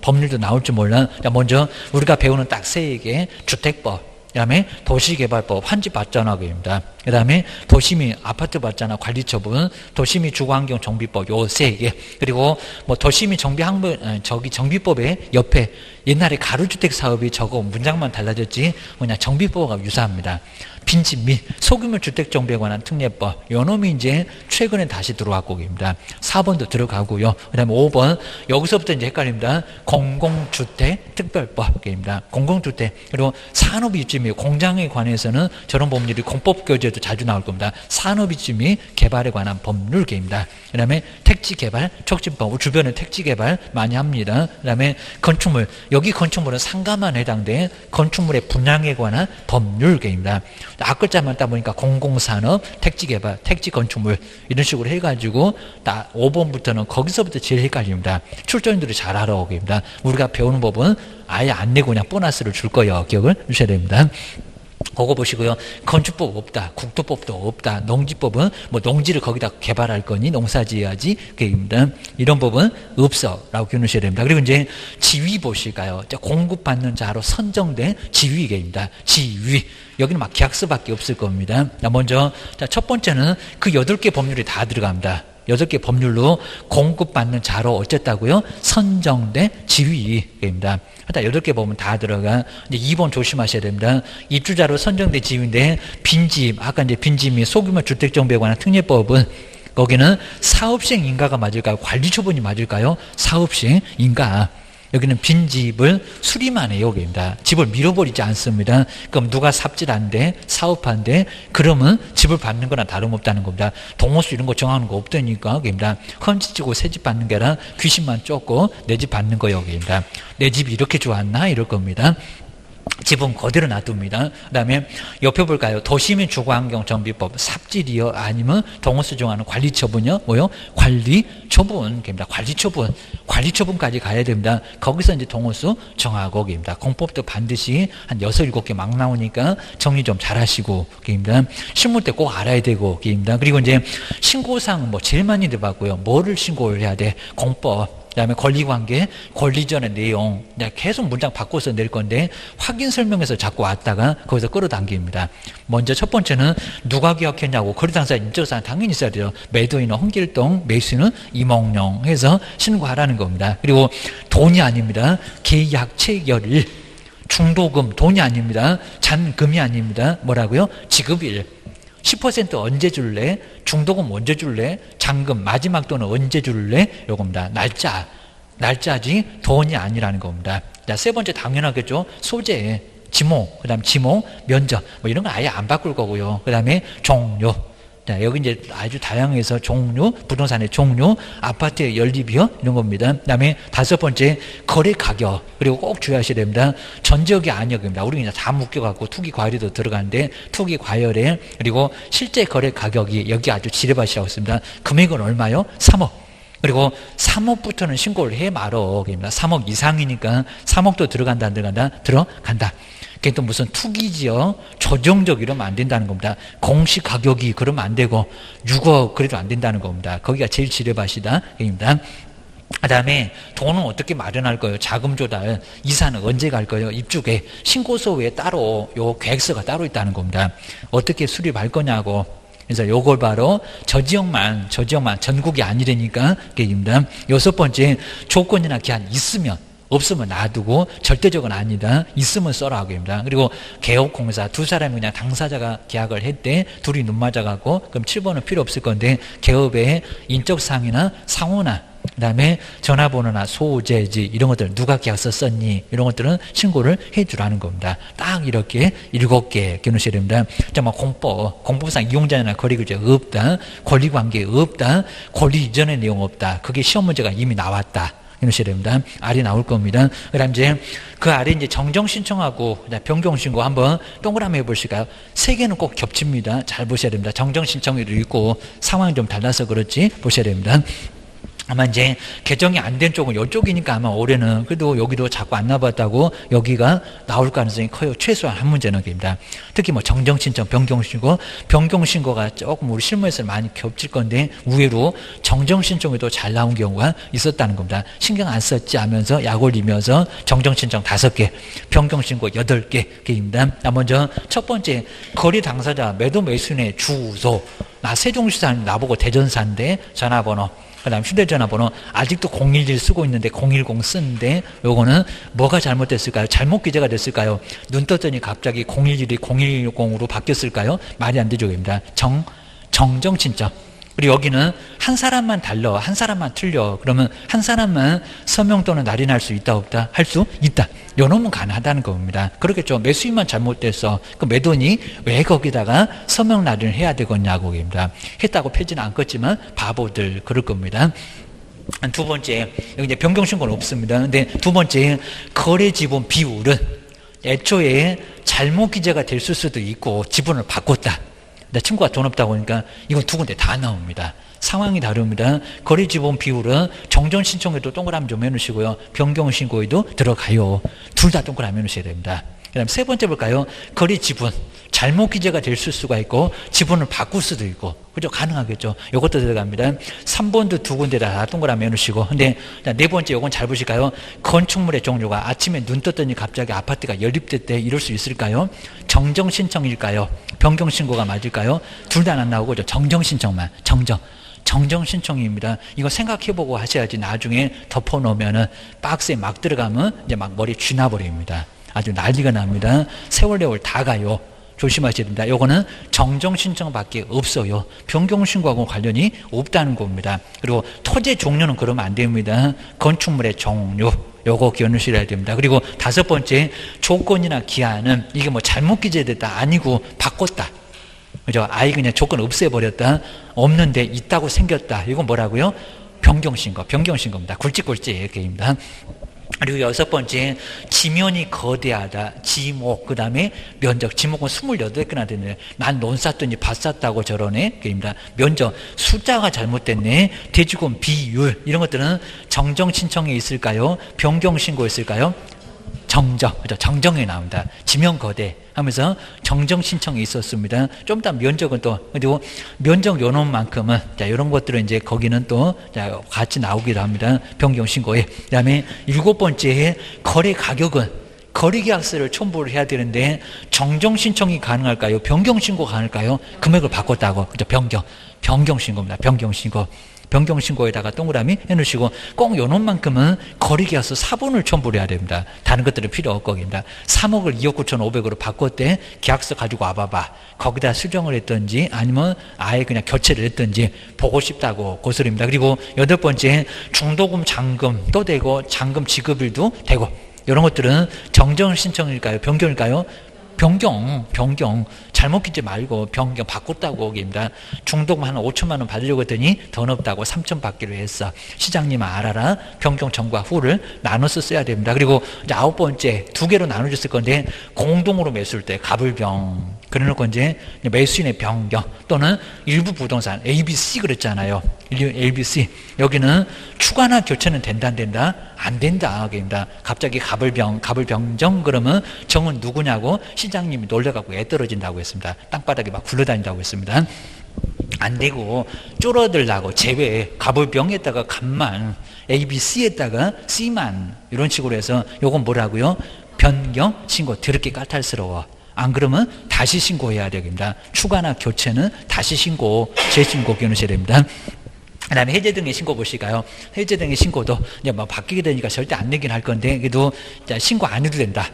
법률도 나올지 몰라. 먼저 우리가 배우는 딱 3개. 주택법. 그 다음에 도시개발법, 환집 받잖아, 그입니다. 그 다음에 도시미, 아파트 받잖아, 관리처분, 도시미 주거환경정비법, 요 3개. 그리고 뭐 도시미 정비법의 옆에 옛날에 가로주택 사업이 저거 문장만 달라졌지, 뭐냐, 정비법하고 유사합니다. 빈집 및 소규모 주택정비에 관한 특례법, 요 놈이 이제 최근에 다시 들어왔고, 입니다. 4번도 들어가고요. 그 다음에 5번, 여기서부터 이제 헷갈립니다. 공공주택 특별법입니다. 공공주택, 그리고 산업입지 및 공장에 관해서는 저런 법률이 공법교재도 자주 나올 겁니다. 산업입지 및 개발에 관한 법률계입니다. 그 다음에 택지개발, 촉진법, 주변에 택지개발 많이 합니다. 그 다음에 건축물, 여기 건축물은 상가만 해당돼 건축물의 분양에 관한 법률계입니다. 앞글자만 따보니까 공공산업, 택지개발, 택지건축물 이런 식으로 해가지고 5번부터는 거기서부터 제일 헷갈립니다. 출전인들이 잘 알아오게입니다. 우리가 배우는 법은 아예 안 내고 그냥 보너스를 줄 거예요. 기억을 주셔야 됩니다. 그거 보시고요. 건축법 없다. 국토법도 없다. 농지법은 뭐 농지를 거기다 개발할 거니 농사지어야지. 그입니다. 이런 법은 없어. 라고 기억하셔야 됩니다. 그리고 이제 지위 보실까요? 공급받는 자로 선정된 지위계입니다. 지위. 여기는 막 계약서밖에 없을 겁니다. 먼저 첫 번째는 그 8개 법률이 다 들어갑니다. 8개 법률로 공급받는 자로 어쨌다고요? 선정된 지위입니다. 하여튼 8개 보면 다 들어가. 이제 2번 조심하셔야 됩니다. 입주자로 선정된 지위인데 빈집, 아까 이제 빈집이 소규모 주택정비에 관한 특례법은 거기는 사업시행 인가가 맞을까요? 관리처분이 맞을까요? 사업시행 인가. 여기는 빈집을 수리만 해요. 여기입니다. 집을 밀어버리지 않습니다. 그럼 누가 삽질한데 사업한데 그러면 집을 받는 거나 다름없다는 겁니다. 동호수 이런 거 정하는 거 없다니까. 여기입니다. 헌집지고 새집 받는 게 아니라 귀신만 쫓고 내 집 받는 거 여기입니다. 내 집이 이렇게 좋았나? 이럴 겁니다. 집은 그대로 놔둡니다. 그 다음에 옆에 볼까요? 도시민 주거환경정비법, 삽질이요? 아니면 동호수 정하는 관리처분이요? 뭐요? 관리처분입니다. 관리처분까지 가야 됩니다. 거기서 이제 동호수 정하고, 입니다. 공법도 반드시 한 6, 7개 막 나오니까 정리 좀 잘 하시고, 입니다. 신문 때 꼭 알아야 되고, 입니다. 그리고 이제 신고사항 뭐 제일 많이 들어봤고요. 뭐를 신고를 해야 돼? 공법. 그다음에 권리관계, 권리전의 내용, 계속 문장 바꿔서 낼 건데 확인 설명에서 자꾸 왔다가 거기서 끌어당깁니다. 먼저 첫 번째는 누가 기억했냐고 거래 당사자 인적사항 당연히 있어야 돼요. 매도인은 홍길동, 매수인은 이몽룡 해서 신고하라는 겁니다. 그리고 돈이 아닙니다. 계약 체결일, 중도금 돈이 아닙니다. 잔금이 아닙니다. 뭐라고요? 지급일. 10% 언제 줄래? 중도금 언제 줄래? 잔금 마지막 돈은 언제 줄래? 요겁니다. 날짜지 돈이 아니라는 겁니다. 자, 세 번째 당연하겠죠. 소재, 지목, 그다음 지목, 면적 뭐 이런 건 아예 안 바꿀 거고요. 그다음에 종류. 자, 여기 이제 아주 다양해서 종류, 부동산의 종류, 아파트의 연립이요 이런 겁니다. 그다음에 다섯 번째 거래 가격. 그리고 꼭 주의하셔야 됩니다. 전지역이 아니역입니다. 우리 그냥 다 묶여갖고 투기 과열에도 들어가는데 투기 과열에 그리고 실제 거래 가격이 여기 아주 지뢰밭이라고 있습니다. 금액은 얼마요? 3억. 그리고 3억부터는 신고를 해 말어. 3억 이상이니까 3억도 들어간다 안 들어간다? 들어간다. 그게 또 무슨 투기지요? 조정적 이러면 안 된다는 겁니다. 공시 가격이 그러면 안 되고 6억 그래도 안 된다는 겁니다. 거기가 제일 지뢰밭이다. 입니다. 그 다음에 돈은 어떻게 마련할 거예요? 자금 조달, 이사는 언제 갈 거예요? 입주계, 신고서 외에 따로 요 계획서가 따로 있다는 겁니다. 어떻게 수립할 거냐고. 그래서 요걸 바로 저 지역만 전국이 아니라니까 입니다. 여섯 번째 조건이나 기한 있으면 없으면 놔두고 절대적은 아니다. 있으면 써라 하고입니다. 그리고 개업공사 두 사람이 그냥 당사자가 계약을 했대. 둘이 눈 맞아갖고 그럼 7번은 필요 없을 건데 개업의 인적사항이나 상호나 그다음에 전화번호나 소재지 이런 것들 누가 계약서 썼니 이런 것들은 신고를 해주라는 겁니다. 딱 이렇게 7개 기억하셔야 됩니다. 자, 뭐 공법상 이용자나 거래글제 없다. 권리관계 없다. 권리 이전의 내용 없다. 그게 시험 문제가 이미 나왔다. 이러셔야 됩니다. 아래 나올 겁니다. 그 다음 이제 그 아래 이제 정정 신청하고 변경 신고 한번 동그라미 해보실까요? 세 개는 꼭 겹칩니다. 잘 보셔야 됩니다. 정정 신청에도 있고 상황이 좀 달라서 그렇지 보셔야 됩니다. 아마 이제 개정이 안 된 쪽은 이쪽이니까 아마 올해는 그래도 여기도 자꾸 안 나봤다고 여기가 나올 가능성이 커요. 최소한 한 문제는 겁니다. 특히 뭐 정정신청, 변경신고가 조금 우리 실무에서 많이 겹칠 건데 의외로 정정신청에도 잘 나온 경우가 있었다는 겁니다. 신경 안 썼지 하면서 약 올리면서 정정신청 5개, 변경신고 8개입니다. 먼저 첫 번째 거래 당사자 매도 매수인의 주소. 나 세종시사 나보고 대전사인데 전화번호. 그 다음 휴대전화번호 아직도 011 쓰고 있는데 010 쓰는데 요거는 뭐가 잘못됐을까요? 잘못 기재가 됐을까요? 눈 떴더니 갑자기 011이 010으로 바뀌었을까요? 말이 안 되죠. 입니다. 정정신청. 그리고 여기는 한 사람만 달러, 한 사람만 틀려. 그러면 한 사람만 서명 또는 날인할 수 있다 없다? 할 수 있다. 요놈은 가능하다는 겁니다. 그렇겠죠. 매수인만 잘못됐어. 그 매도인이 왜 거기다가 서명 날인을 해야 되겠냐고 입니다. 했다고 펴지는 않겠지만 바보들 그럴 겁니다. 두 번째, 여기 이제 변경신고는 없습니다. 근데 두 번째, 거래 지분 비율은 애초에 잘못 기재가 됐을 수도 있고 지분을 바꿨다. 내 친구가 돈 없다고 하니까 이건 두 군데 다 나옵니다. 상황이 다릅니다. 거래 지분 비율은 정정 신청에도 동그라미 좀 해놓으시고요. 변경 신고에도 들어가요. 둘 다 동그라미 해놓으셔야 됩니다. 그 다음 세 번째 볼까요? 거래 지분. 잘못 기재가 될 수가 있고 지분을 바꿀 수도 있고 그죠? 가능하겠죠. 이것도 들어갑니다. 3번도 두 군데 다 동그라미 해놓으시고 근데 네 번째 이건 잘 보실까요? 건축물의 종류가 아침에 눈 떴더니 갑자기 아파트가 연립됐대 이럴 수 있을까요? 정정 신청일까요? 변경 신고가 맞을까요? 둘 다 안 나오고 정정 신청만 정정 신청입니다. 이거 생각해보고 하셔야지 나중에 덮어놓으면은 박스에 막 들어가면 이제 막 머리 쥐나버립니다. 아주 난리가 납니다. 세월레월 다 가요. 조심하셔야 됩니다. 요거는 정정 신청밖에 없어요. 변경 신고하고 관련이 없다는 겁니다. 그리고 토지 종류는 그러면 안 됩니다. 건축물의 종류. 요거 기억하셔야 됩니다. 그리고 다섯 번째 조건이나 기한은 이게 뭐 잘못 기재됐다 아니고 바꿨다. 그죠? 아예 그냥 조건 없애버렸다. 없는데 있다고 생겼다. 이건 뭐라고요? 변경신고입니다. 굵직굵직 이렇게입니다. 그리고 여섯 번째, 지면이 거대하다. 지목, 그 다음에 면적. 지목은 28개나 됐네. 난 논 쌌더니 밭 쌌다고 저러네. 그입니다. 면적, 숫자가 잘못됐네. 대지권 비율, 이런 것들은 정정 신청에 있을까요? 변경 신고에 있을까요? 정정, 그죠? 정정이 나옵니다. 지명거대 하면서 정정 신청이 있었습니다. 좀 이따 면적은 또, 그리고 면적 요놈만큼은, 자, 이런 것들은 이제 거기는 또, 자, 같이 나오기도 합니다. 변경 신고에. 그 다음에 7번째에 거래 가격은 거래계약서를 첨부를 해야 되는데 정정 신청이 가능할까요? 변경 신고가 가능할까요? 금액을 바꿨다고. 그죠? 변경 신고입니다. 변경 신고. 변경 신고에다가 동그라미 해놓으시고 꼭 요놈만큼은 거래계약서 사본을 첨부를 해야 됩니다. 다른 것들은 필요 없거든요. 3억을 2억 9,500으로 바꿨대. 계약서 가지고 와봐봐. 거기다 수정을 했든지 아니면 아예 그냥 교체를 했든지 보고 싶다고 고소입니다. 그리고 8번째 중도금 잔금도 되고 잔금 지급일도 되고 이런 것들은 정정 신청일까요? 변경일까요? 변경 잘못 끼지 말고 변경 바꿨다고 오기입니다. 중도금 한 5천만 원 받으려고 했더니 더 높다고 3천 받기로 했어. 시장님 알아라. 변경 전과 후를 나눠서 써야 됩니다. 그리고 이제 9번째 2개로 나눠줬을 건데 공동으로 매수할 때 갑을병 그래놓고 이제 매수인의 변경 또는 일부 부동산 ABC 그랬잖아요. ABC 여기는 추가나 교체는 된다 안 된다? 안 된다. 그입니다. 갑자기 갑을병정 그러면 정은 누구냐고 시장님이 놀래갖고 애 떨어진다고 했습니다. 땅바닥에 막 굴러다닌다고 했습니다. 안 되고 쫄아들라고 제외 갑을병에다가 갑만 ABC에다가 C만 이런 식으로 해서 요건 뭐라고요? 변경 신고 더럽게 까탈스러워. 안 그러면 다시 신고해야 됩니다. 추가나 교체는 다시 신고 재신고 기놓으셔야 됩니다. 그 다음에 해제 등의 신고 보실까요? 해제 등의 신고도 이제 뭐 바뀌게 되니까 절대 안 내긴 할 건데, 그래도 신고 안 해도 된다.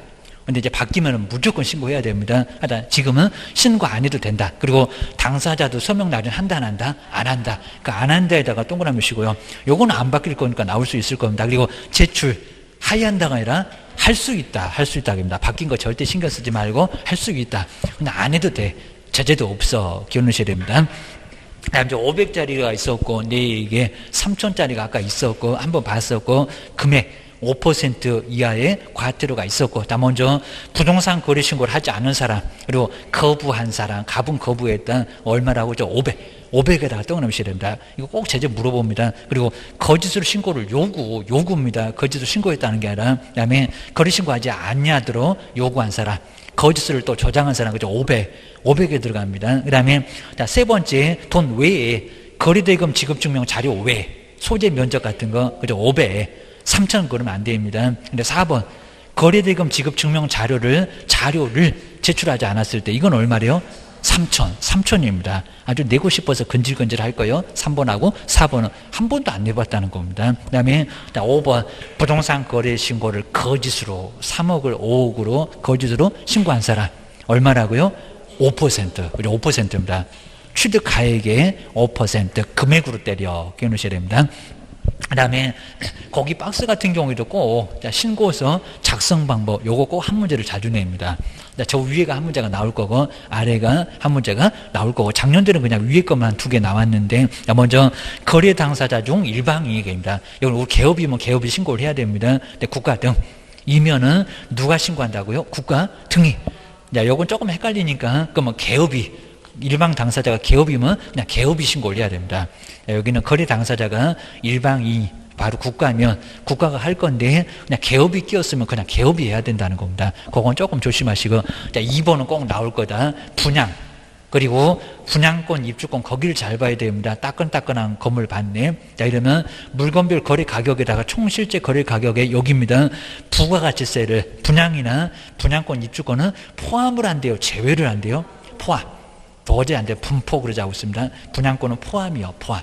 근데 이제 바뀌면 무조건 신고해야 됩니다. 하다 지금은 신고 안 해도 된다. 그리고 당사자도 서명 날인 한다, 안 한다? 안 한다. 그 안 한다에다가 동그라미 시고요. 요거는 안 바뀔 거니까 나올 수 있을 겁니다. 그리고 제출, 하이한다가 아니라 할 수 있다. 할 수 있다입니다. 바뀐 거 절대 신경 쓰지 말고 할 수 있다. 근데 안 해도 돼. 제재도 없어. 기억하셔야 됩니다. 다음 500짜리가 있었고 4개 3,000짜리가 아까 있었고 한번 봤었고 금액 5% 이하의 과태료가 있었고 다 먼저 부동산 거래 신고를 하지 않은 사람 그리고 거부한 사람 가분 거부했다 얼마라고 500에다가 떠넘으셔야 됩니다. 이거 꼭 제재 물어봅니다. 그리고 거짓으로 신고를 요구입니다. 거짓으로 신고했다는 게 아니라 그다음에 거래 신고하지 않냐도록 요구한 사람 거짓을 또 조장한 사람 그죠? 500에 들어갑니다. 그 다음에 세 번째 돈 외에 거래대금 지급증명 자료 외에 소재 면적 같은 거 그죠? 500에 3,000 그러면 안 됩니다. 근데 4번 거래대금 지급증명 자료를 제출하지 않았을 때 이건 얼마래요? 3,000입니다. 아주 내고 싶어서 근질근질 할 거예요. 3번하고 4번은 한 번도 안 내봤다는 겁니다. 그 다음에 5번 부동산 거래 신고를 거짓으로 3억을 5억으로 거짓으로 신고한 사람 얼마라고요? 5%. 그죠? 5%입니다. 취득 가액의 5% 금액으로 때려 끼우셔야 됩니다. 그 다음에 거기 박스 같은 경우에도 꼭 신고서 작성 방법 요거 꼭 한 문제를 자주 냅니다. 저 위에가 한 문제가 나올 거고 아래가 한 문제가 나올 거고 작년들은 그냥 위에 것만 2개 나왔는데 먼저 거래 당사자 중 일방이익입니다. 이건 우리 개업이면 개업이 신고를 해야 됩니다. 근데 국가 등 이면은 누가 신고한다고요? 국가 등이. 요건 조금 헷갈리니까 그러면 개업이 일방 당사자가 개업이면 그냥 개업이 신고를 해야 됩니다. 여기는 거래 당사자가 일방이 바로 국가면 국가가 할 건데 그냥 개업이 끼었으면 그냥 개업이 해야 된다는 겁니다. 그건 조금 조심하시고 2번은 꼭 나올 거다. 분양 그리고 분양권 입주권 거기를 잘 봐야 됩니다. 따끈따끈한 건물 받네. 이러면 물건별 거래 가격에다가 총 실제 거래 가격에 여기입니다. 부가가치세를 분양이나 분양권 입주권은 포함을 한대요. 제외를 한대요. 포함. 도저히 안 돼. 분포 그러자고 있습니다. 분양권은 포함이요. 포함.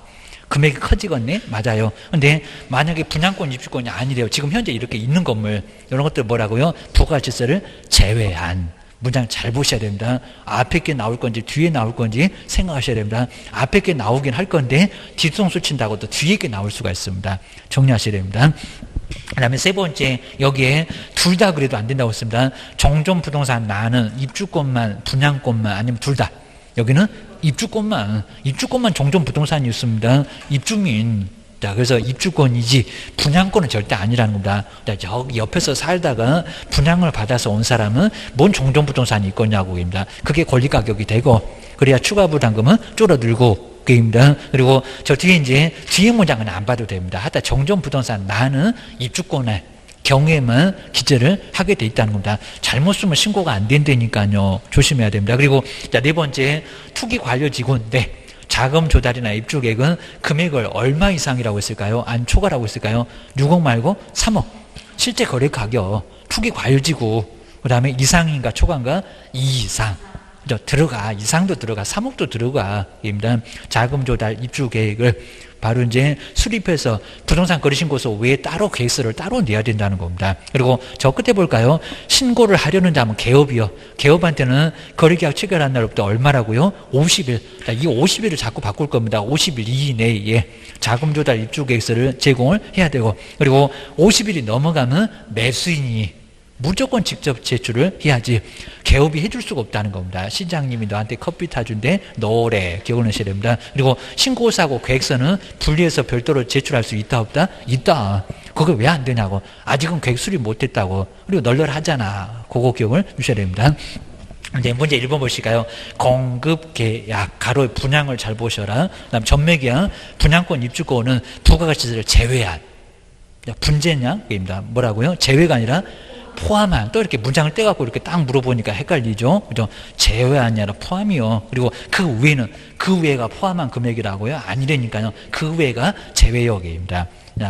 금액이 커지겠네? 맞아요. 근데 만약에 분양권 입주권이 아니래요. 지금 현재 이렇게 있는 건물 이런 것들 뭐라고요? 부가가치세를 제외한. 문장 잘 보셔야 됩니다. 앞에 게 나올 건지 뒤에 나올 건지 생각하셔야 됩니다. 앞에 게 나오긴 할 건데 뒤통수 친다고 또 뒤에 게 나올 수가 있습니다. 정리하셔야 됩니다. 그 다음에 세 번째 여기에 둘 다 그래도 안 된다고 했습니다. 종전부동산 나는 입주권만 분양권만 아니면 둘 다. 여기는 입주권만 종전부동산이 있습니다. 입주민. 자, 그래서 입주권이지 분양권은 절대 아니라는 겁니다. 저기 옆에서 살다가 분양을 받아서 온 사람은 뭔 종전부동산이 있겠냐고 입니다. 그게 권리가격이 되고 그래야 추가 부담금은 줄어들고 그입니다. 그리고 저 뒤에 이제 뒤에 문장은 안 봐도 됩니다. 하다 종전부동산 나는 입주권에 경우에만 기재를 하게 돼 있다는 겁니다. 잘못 쓰면 신고가 안 된다니까요. 조심해야 됩니다. 그리고 자, 네 번째, 투기 관료지구인데 자금 조달이나 입주 계획은 금액을 얼마 이상이라고 했을까요? 안 초과라고 했을까요? 6억 말고 3억. 실제 거래 가격, 투기 관료지구, 그 다음에 이상인가 초과인가? 2 이상. 들어가. 이상도 들어가. 3억도 들어가. 입니다. 자금 조달 입주 계획을 바로 이제 수립해서 부동산 거래 신고서 외에 따로 계획서를 따로 내야 된다는 겁니다. 그리고 저 끝에 볼까요? 신고를 하려는 자면 개업이요. 개업한테는 거래계약 체결한 날부터 얼마라고요? 50일. 이 50일을 자꾸 바꿀 겁니다. 50일 이내에 자금 조달 입주 계획서를 제공을 해야 되고, 그리고 50일이 넘어가면 매수인이 무조건 직접 제출을 해야지 개업이 해줄 수가 없다는 겁니다. 시장님이 너한테 커피 타준대 너래. 기억을 하셔야 됩니다. 그리고 신고서하고 계획서는 분리해서 별도로 제출할 수 있다 없다? 있다. 그거 왜 안 되냐고. 아직은 계획 수립 못했다고. 그리고 널널하잖아. 그거 기억을 주셔야 됩니다. 이제 문제 1번 보실까요? 공급계약, 가로의 분양을 잘 보셔라. 그 다음 전매계약, 분양권 입주권은 부가가치세를 제외한, 분쟁량입니다. 뭐라고요? 제외가 아니라 포함한, 또 이렇게 문장을 떼갖고 이렇게 딱 물어보니까 헷갈리죠. 그죠? 제외가 아니라 포함이요. 그리고 그 위에는, 그 외가 포함한 금액이라고요? 아니라니까요. 그 외가 제외역입니다.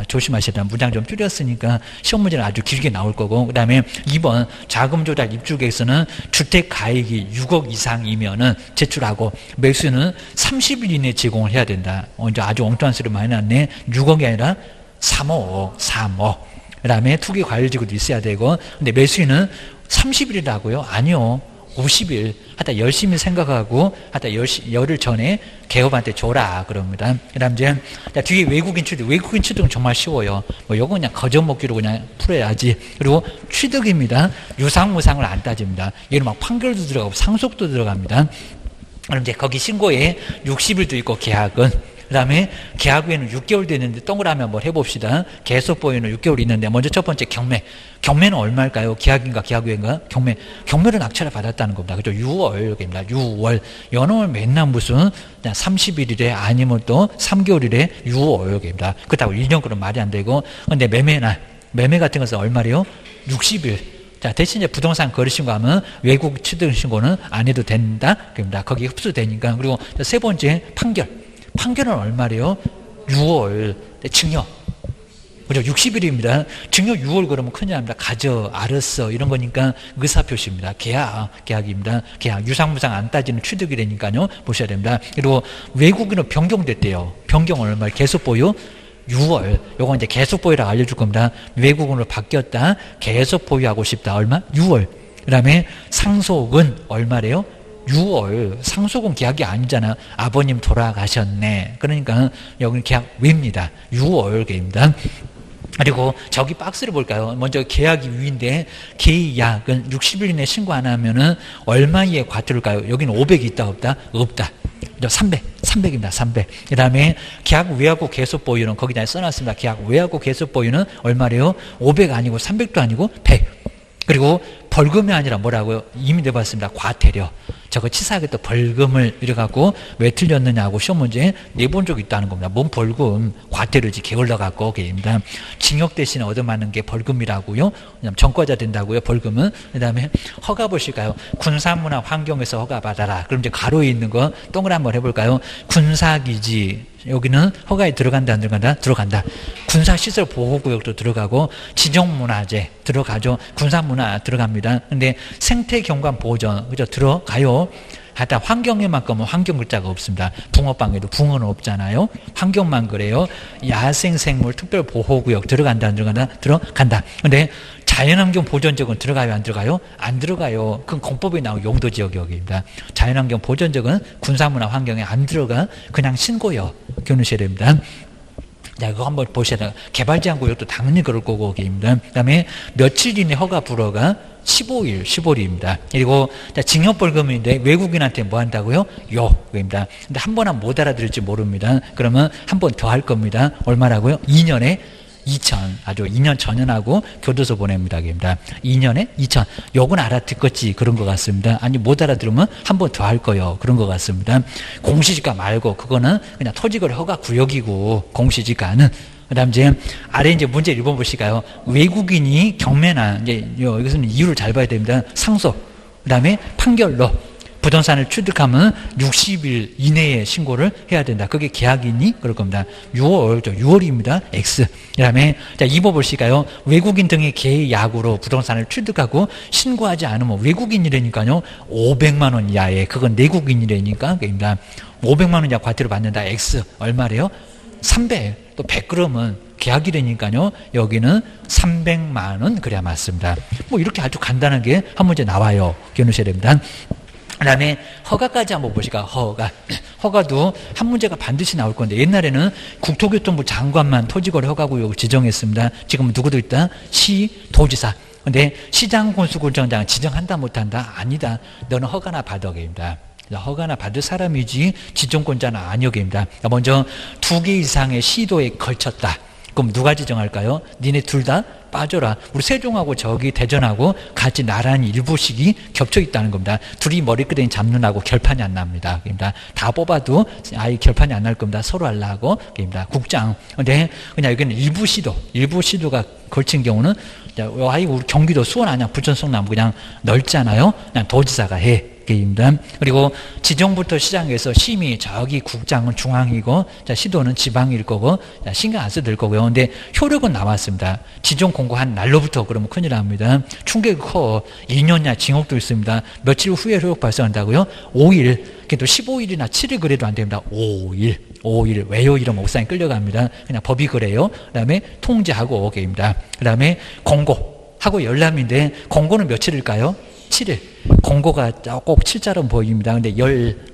조심하셔야 됩니다. 문장 좀 줄였으니까 시험 문제는 아주 길게 나올 거고, 그 다음에 2번 자금 조달 입주 계획서는 주택 가액이 6억 이상이면은 제출하고 매수는 30일 이내에 제공을 해야 된다. 이제 아주 엉뚱한 소리 많이 났네. 6억이 아니라 3억. 그 다음에 투기 관리지구도 있어야 되고, 근데 매수인은 30일이라고요? 아니요. 50일. 하여튼 열심히 생각하고, 하여튼 열흘 전에 개업한테 줘라. 그럽니다. 그 다음 이제, 뒤에 외국인 취득. 외국인 취득은 정말 쉬워요. 뭐, 요거 그냥 거저먹기로 그냥 풀어야지. 그리고 취득입니다. 유상무상을 안 따집니다. 얘는 막 판결도 들어가고 상속도 들어갑니다. 그럼 이제 거기 신고에 60일도 있고, 계약은. 그 다음에 계약 후에는 6개월 되는데 동그라미 한번 해봅시다. 계속 보이는 6개월 있는데 먼저 첫 번째 경매. 경매는 얼마일까요? 계약인가 계약 후인가? 경매를 낙찰을 받았다는 겁니다. 그죠? 6월입니다. 6월. 연월 맨날 무슨 30일이래 아니면 또 3개월이래 6월입니다. 그렇다고 1년 그럼 말이 안 되고. 근데 매매 같은 것은 얼마래요? 60일. 자, 대신 이제 부동산 거래 신고하면 외국 취득 신고는 안 해도 된다. 그럽니다. 거기 흡수되니까. 그리고 세 번째 판결은 얼마래요? 6월. 증여. 그죠? 60일입니다. 증여 6월 그러면 큰일 납니다. 알았어. 이런 거니까 의사표시입니다. 계약입니다. 계약. 유상무상 안 따지는 취득이라니까요. 보셔야 됩니다. 그리고 외국인은 변경됐대요. 변경 얼마? 계속 보유? 6월. 요거 이제 계속 보유라고 알려줄 겁니다. 외국인으로 바뀌었다. 계속 보유하고 싶다. 얼마? 6월. 그 다음에 상속은 얼마래요? 6월. 상속은 계약이 아니잖아. 아버님 돌아가셨네. 그러니까 여기는 계약 외입니다. 6월입니다. 그리고 저기 박스를 볼까요? 먼저 계약이 위인데 계약은 60일 이내 신고 안 하면은 얼마의 과태료일까요? 여기는 500이 있다 없다? 없다. 300입니다. 300. 그 다음에 계약 외하고 계속 보유는 거기다 써놨습니다. 계약 외하고 계속 보유는 얼마래요? 500 아니고 300도 아니고 100. 그리고 벌금이 아니라 뭐라고요? 이미 내봤습니다. 과태료. 저거 치사하게 또 벌금을 이래갖고 왜 틀렸느냐고 시험 문제에 내본 적이 있다는 겁니다. 뭔 벌금? 과태료지 게을러갖고 게입니다. 징역 대신에 얻어맞는 게 벌금이라고요. 그냥 전과자 된다고요. 벌금은. 그 다음에 허가 보실까요? 군사문화 환경에서 허가 받아라. 그럼 이제 가로에 있는 거 동그란 한번 해볼까요? 군사기지. 여기는 허가에 들어간다 안 들어간다? 들어간다. 군사시설 보호구역도 들어가고 지정문화재 들어가죠. 군사문화 들어갑니다. 근데 생태경관 보전 그죠? 들어가요. 하여튼 환경에만큼은 환경 글자가 없습니다. 붕어빵에도 붕어는 없잖아요. 환경만 그래요. 야생생물 특별보호구역 들어간다 안 들어간다? 들어간다. 근데 자연환경 보전지역은 들어가요 안 들어가요? 안 들어가요. 그건 공법에 나온 용도지역입니다. 자연환경 보전지역은 군사문화 환경에 안 들어가. 그냥 신고요. 교누셔야 됩니다. 자, 이거 한번 보셔야 돼요. 개발제한구역도 당연히 그럴 거고, 입니다. 그 다음에 며칠 이내 허가 불허가 15일입니다. 그리고 징역벌금인데 외국인한테 뭐 한다고요? 요입니다. 근데 한 번 하면 못 알아들을지 모릅니다. 그러면 한 번 더 할 겁니다. 얼마라고요? 2년에 2천. 아주 2년 전연하고 교도소 보냅니다. 입니다. 2년에 2천. 요건 알아듣겠지. 그런 것 같습니다. 아니, 못 알아들으면 한 번 더 할 거요. 그런 것 같습니다. 공시지가 말고, 그거는 그냥 토지거래 허가 구역이고, 공시지가는 그다음 이제 아래 이제 문제 1번 보실까요? 외국인이 경매나 이제 여기서는 이유를 잘 봐야 됩니다. 상소. 그다음에 판결로 부동산을 취득하면 60일 이내에 신고를 해야 된다. 그게 계약이니? 그럴 겁니다. 6월입니다. X. 그 다음에, 자, 2번 보실까요? 외국인 등의 계약으로 부동산을 취득하고 신고하지 않으면 외국인이라니까요. 500만 원 이하에, 그건 내국인이라니까, 그입니다. 500만 원 이하 과태료 받는다. X. 얼마래요? 300. 또 100g은 계약이라니까요. 여기는 300만 원. 그래야 맞습니다. 뭐 이렇게 아주 간단하게 한 문제 나와요. 기억하셔야 됩니다. 그 다음에 허가까지 한번 보실까요? 허가도 한 문제가 반드시 나올 건데 옛날에는 국토교통부 장관만 토지거래 허가구역을 지정했습니다. 지금은 누구도 있다? 시, 도지사. 근데 시장군수구청장 지정한다 못한다? 아니다. 너는 허가나 받아 계입니다. 허가나 받을 사람이지 지정권자는 아니오 계입니다. 먼저 2개 이상의 시도에 걸쳤다. 그럼 누가 지정할까요? 니네 둘 다 빠져라. 우리 세종하고 저기 대전하고 같이 나란히 일부씩이 겹쳐 있다는 겁니다. 둘이 머리끄댕이 잡는하고 결판이 안 납니다. 그러니까 다 뽑아도 아예 결판이 안 날 겁니다. 서로 하려고. 그러니까 국장. 근데 그냥 여기는 일부 시도가 걸친 경우는 아이 우리 경기도 수원 안양 부천 성남 그냥 넓잖아요. 그냥 도지사가 해. 입니다. 그리고 지정부터 시장에서 심의 저기 국장은 중앙이고 자, 시도는 지방일 거고 자, 신경 안 써도 될 거고요. 근데 효력은 나왔습니다. 지정 공고한 날로부터 그러면 큰일 납니다. 충격이 커. 2년이나 징역도 있습니다. 며칠 후에 효력 발생한다고요? 5일. 그래도 15일이나 7일 그래도 안 됩니다. 5일. 왜요? 이러면 옥상에 끌려갑니다. 그냥 법이 그래요. 그 다음에 통지하고 오게입니다. 그 다음에 공고하고 열람인데 공고는 며칠일까요? 7일. 공고가 꼭 7자로 보입니다. 근데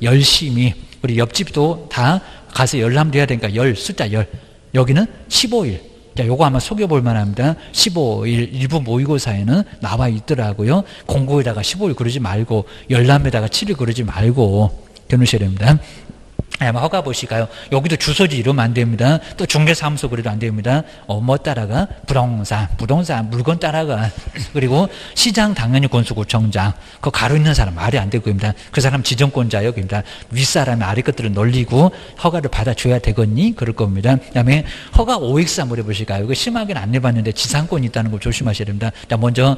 열심히, 우리 옆집도 다 가서 열람도 해야 되니까 숫자 10. 여기는 15일. 자, 요거 아마 속여볼 만합니다. 15일 일부 모의고사에는 나와 있더라고요. 공고에다가 15일 그러지 말고, 열람에다가 7일 그러지 말고, 겨누셔야 됩니다. 아마 허가 보실까요? 여기도 주소지 이러면 안 됩니다. 또 중개사무소 그래도 안 됩니다. 뭐 따라가? 부동산, 물건 따라가. 그리고 시장 당연히 군수구청장. 그 가로 있는 사람 말이 안 될 겁니다. 그 사람 지정권자요. 그입니다. 윗사람이 아래 것들을 놀리고 허가를 받아줘야 되겠니? 그럴 겁니다. 그 다음에 허가 OX 한번 해보실까요? 이거 심하게는 안 해봤는데 지상권이 있다는 걸 조심하셔야 됩니다. 자, 먼저,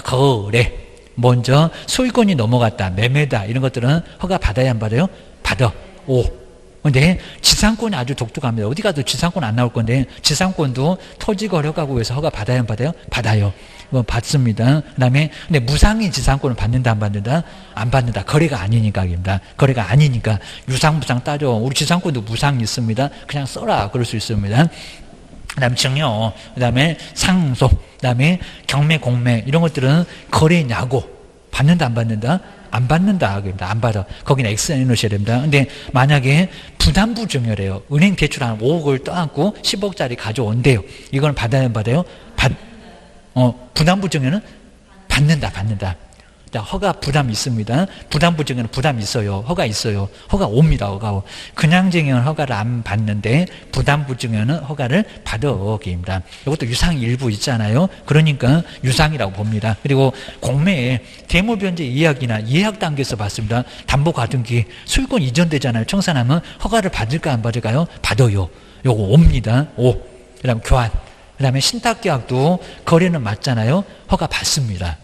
거래. 먼저 소유권이 넘어갔다. 매매다. 이런 것들은 허가 받아야 안 받아요? 받아. 근데 지상권이 아주 독특합니다. 어디 가도 지상권 안 나올 건데 지상권도 토지거래가구에서 허가 받아야 안 받아요? 받아요. 받습니다. 그 다음에 근데 무상인 지상권을 받는다 안 받는다? 안 받는다. 거래가 아니니까입니다. 거래가 아니니까 유상무상 따져. 우리 지상권도 무상이 있습니다. 그냥 써라. 그럴 수 있습니다. 그 다음에 증여, 그 다음에 상속, 그 다음에 경매, 공매 이런 것들은 거래냐고 받는다 안 받는다? 안 받는다. 안 받아. 거기는 X 해놓으셔야 됩니다. 근데 만약에 부담부 증여래요. 은행 대출 한 5억을 떠안고 10억짜리 가져온대요. 이건 받아야 안 받아요? 부담부 증여는 받는다. 자, 허가 부담 있습니다. 부담부 증여는 부담 있어요. 허가 있어요. 허가 옵니다. 허가. 그냥 증여는 허가를 안 받는데 부담부 증여는 허가를 받아옵니다. 이것도 유상 일부 있잖아요. 그러니까 유상이라고 봅니다. 그리고 공매에 대물변제 예약이나 예약 단계에서 봤습니다. 담보가등기 소유권 이전되잖아요. 청산하면 허가를 받을까 안 받을까요? 받아요. 요거 옵니다. 그 다음에 교환. 그 다음에 신탁계약도 거래는 맞잖아요. 허가 받습니다.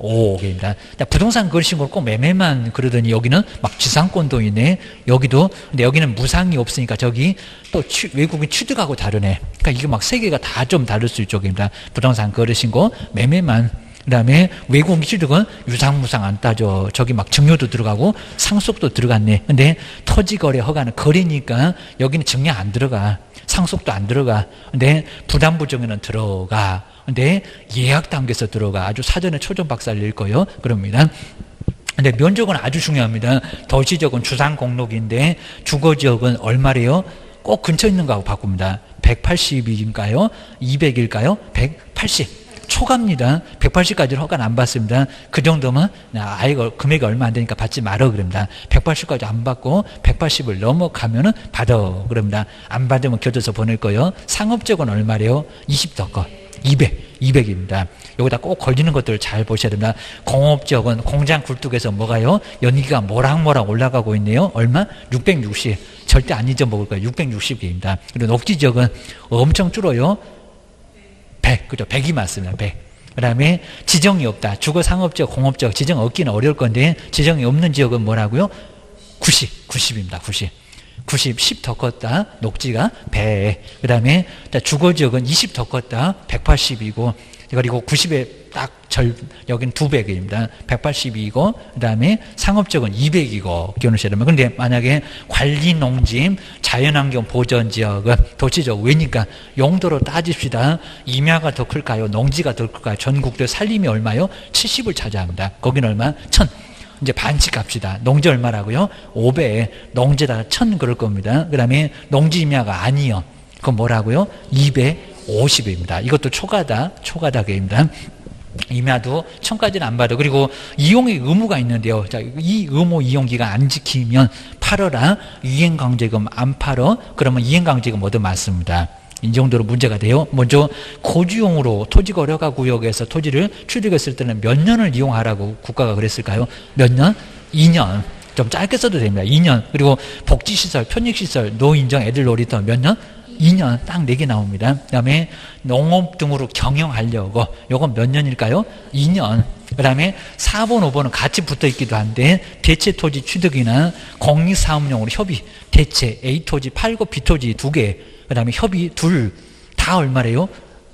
오케이입니다. 부동산 거래신고를 꼭 매매만 그러더니 여기는 막 지상권도 있네. 여기도 근데 여기는 무상이 없으니까 저기 또 외국인 취득하고 다르네. 그러니까 이게 막 세 개가 다 좀 다를 수 있죠입니다. 부동산 거래신고 매매만. 그다음에 외국인 취득은 유상무상 안 따져. 저기 막 증여도 들어가고 상속도 들어갔네. 근데 토지거래 허가는 거래니까 여기는 증여 안 들어가. 상속도 안 들어가. 근데 부담부 증여는 들어가. 근데 예약 단계에서 들어가. 아주 사전에 초점 박사를 낼 거예요. 그럽니다. 근데 면적은 아주 중요합니다. 도시적은 주상 공록인데 주거지역은 얼마래요? 꼭 근처 있는 거하고 바꿉니다. 180일까요? 200일까요? 180. 초과입니다. 180까지는 허가는 안 받습니다. 그 정도면 아예 금액이 얼마 안 되니까 받지 말어 그럽니다. 180까지 안 받고 180을 넘어가면은 받아 그럽니다. 안 받으면 겨져서 보낼 거예요. 상업적은 얼마래요? 20더 거. 200. 200입니다. 여기다 꼭 걸리는 것들을 잘 보셔야 됩니다. 공업지역은 공장 굴뚝에서 뭐가요? 연기가 모락모락 올라가고 있네요. 얼마? 660. 절대 안 잊어먹을 거예요. 660개입니다. 그리고 녹지지역은 엄청 줄어요. 100. 그죠? 100이 맞습니다. 100. 그 다음에 지정이 없다. 주거상업지역, 공업지역 지정 얻기는 어려울 건데 지정이 없는 지역은 뭐라고요? 90입니다. 90, 10 더 컸다. 녹지가 100. 그 다음에 주거지역은 20 더 컸다. 180이고, 그리고 90에 딱 여기는 200입니다. 182이고, 그 다음에 상업지역은 200이고, 기억하셔야 됩니다. 그런데 만약에 관리 농짐, 자연환경 보전지역은 도시적 왜니까 용도로 따집시다. 임야가 더 클까요? 농지가 더 클까요? 전국대 산림이 얼마요? 70을 차지합니다. 거기는 얼마? 1000. 이제 반씩 갑시다. 농지 얼마라고요? 500. 농지에다가 1000 그럴 겁니다. 그 다음에 농지 임야가 아니요. 그건 뭐라고요? 250입니다. 이것도 초과다입니다. 임야도 1000까지는 안 받아. 그리고 이용의 의무가 있는데요. 자, 이 의무 이용기간 안 지키면 팔어라. 이행강제금 안 팔어. 그러면 이행강제금 얻어 맞습니다. 이 정도로 문제가 돼요. 먼저 거주용으로 토지거래가구역에서 토지를 취득했을 때는 몇 년을 이용하라고 국가가 그랬을까요? 몇 년? 2년. 좀 짧게 써도 됩니다. 2년. 그리고 복지시설, 편익시설, 노인정, 애들 놀이터 몇 년? 2년. 딱 4개 나옵니다. 그 다음에 농업 등으로 경영하려고 요건 몇 년일까요? 2년. 그 다음에 4번, 5번은 같이 붙어 있기도 한데 대체 토지 취득이나 공익사업용으로 협의, 대체 A토지 팔고 B토지 2개, 그 다음에 협의 둘, 다 얼마래요?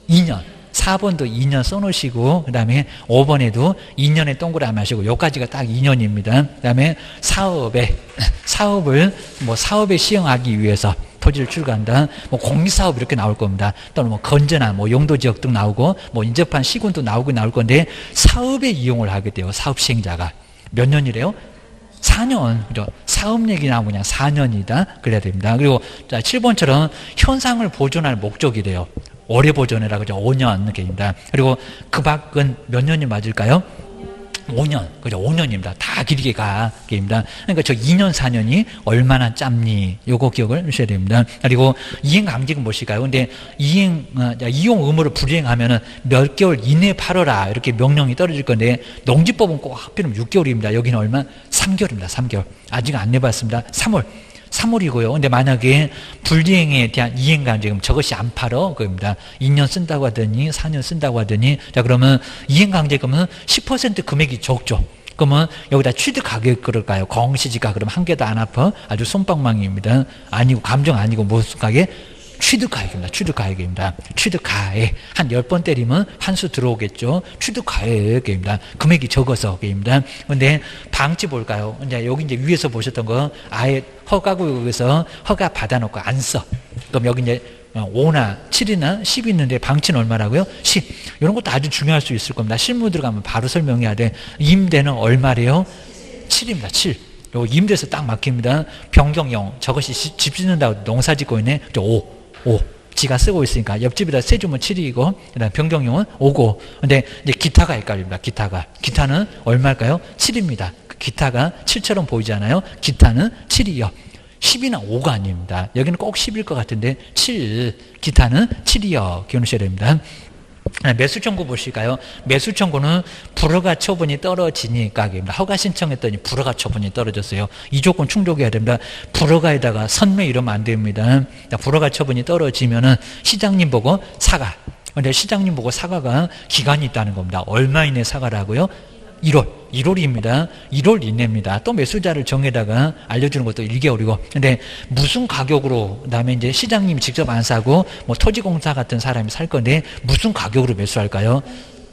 2년. 4번도 2년 써놓으시고, 그 다음에 5번에도 2년에 동그라미 하시고, 요까지가 딱 2년입니다. 그 다음에 사업에, 사업에 시행하기 위해서 토지를 출간한다. 공익사업 이렇게 나올 겁니다. 또는 건전한 용도지역 등 나오고, 인접한 시군도 나올 건데, 사업에 이용을 하게 돼요. 사업 시행자가. 몇 년이래요? 4년. 그죠? 사업 얘기 나오면 그냥 4년이다. 그래야 됩니다. 그리고 자, 7번처럼 현상을 보존할 목적이래요. 오래 보존해라. 그죠? 5년. 입니다. 그리고 그 밖은 몇 년이 맞을까요? 5년. 그죠? 5년입니다. 다 길게 가입니다. 그러니까 저 2년, 4년이 얼마나 짧니? 요거 기억을 하셔야 됩니다. 그리고 이행강제금 무엇일까요? 근데 이용 의무를 불이행하면은 몇 개월 이내에 팔아라. 이렇게 명령이 떨어질 건데, 농지법은 꼭 하필이면 6개월입니다. 여기는 얼마? 3개월입니다. 3개월. 아직 안 내봤습니다. 3월이고요. 근데 만약에 불이행에 대한 이행강제금 저것이 안 팔어 그겁니다. 2년 쓴다고 하더니 4년 쓴다고 하더니 자 그러면 이행강제금은 10% 금액이 적죠. 그러면 여기다 취득 가격 그럴까요? 공시지가 그러면 한 개도 안 아파? 아주 솜방망이입니다. 아니고 감정 아니고 무슨 가격? 취득가액입니다. 취득가액입니다. 취득가액. 한 10번 때리면 한 수 들어오겠죠. 취득가액입니다. 금액이 적어서입니다. 근데 방치 볼까요? 이제 여기 이제 위에서 보셨던 거 아예 허가구역에서 허가 받아놓고 안 써. 그럼 여기 이제 5나 7이나 10이 있는데 방치는 얼마라고요? 10. 이런 것도 아주 중요할 수 있을 겁니다. 실무 들어가면 바로 설명해야 돼. 임대는 얼마래요? 7입니다. 7. 요 임대에서 딱 막힙니다. 변경용. 저것이 집 짓는다고 농사 짓고 있네. 5. 지가 쓰고 있으니까 옆집에다 세주면 7이고 그다음 변경용은 5고. 근데 이제 기타가 헷갈립니다. 기타는 얼마일까요? 7입니다. 기타가 7처럼 보이잖아요. 기타는 7이요. 10이나 5가 아닙니다. 여기는 꼭 10일 것 같은데 7. 기타는 7이요. 기억하셔야 됩니다. 매수 청구 보실까요? 매수 청구는 불허가 처분이 떨어지니까 허가 신청했더니 불허가 처분이 떨어졌어요. 이 조건 충족해야 됩니다. 불허가에다가 선매 이러면 안 됩니다. 불허가 처분이 떨어지면은 시장님 보고 사과. 근데 시장님 보고 사과가 기간이 있다는 겁니다. 얼마 이내 사과라고요? 1월입니다. 1월 이내입니다. 또 매수자를 정해다가 알려주는 것도 1개월이고. 근데 무슨 가격으로, 그 다음에 이제 시장님이 직접 안 사고, 토지공사 같은 사람이 살 건데, 무슨 가격으로 매수할까요?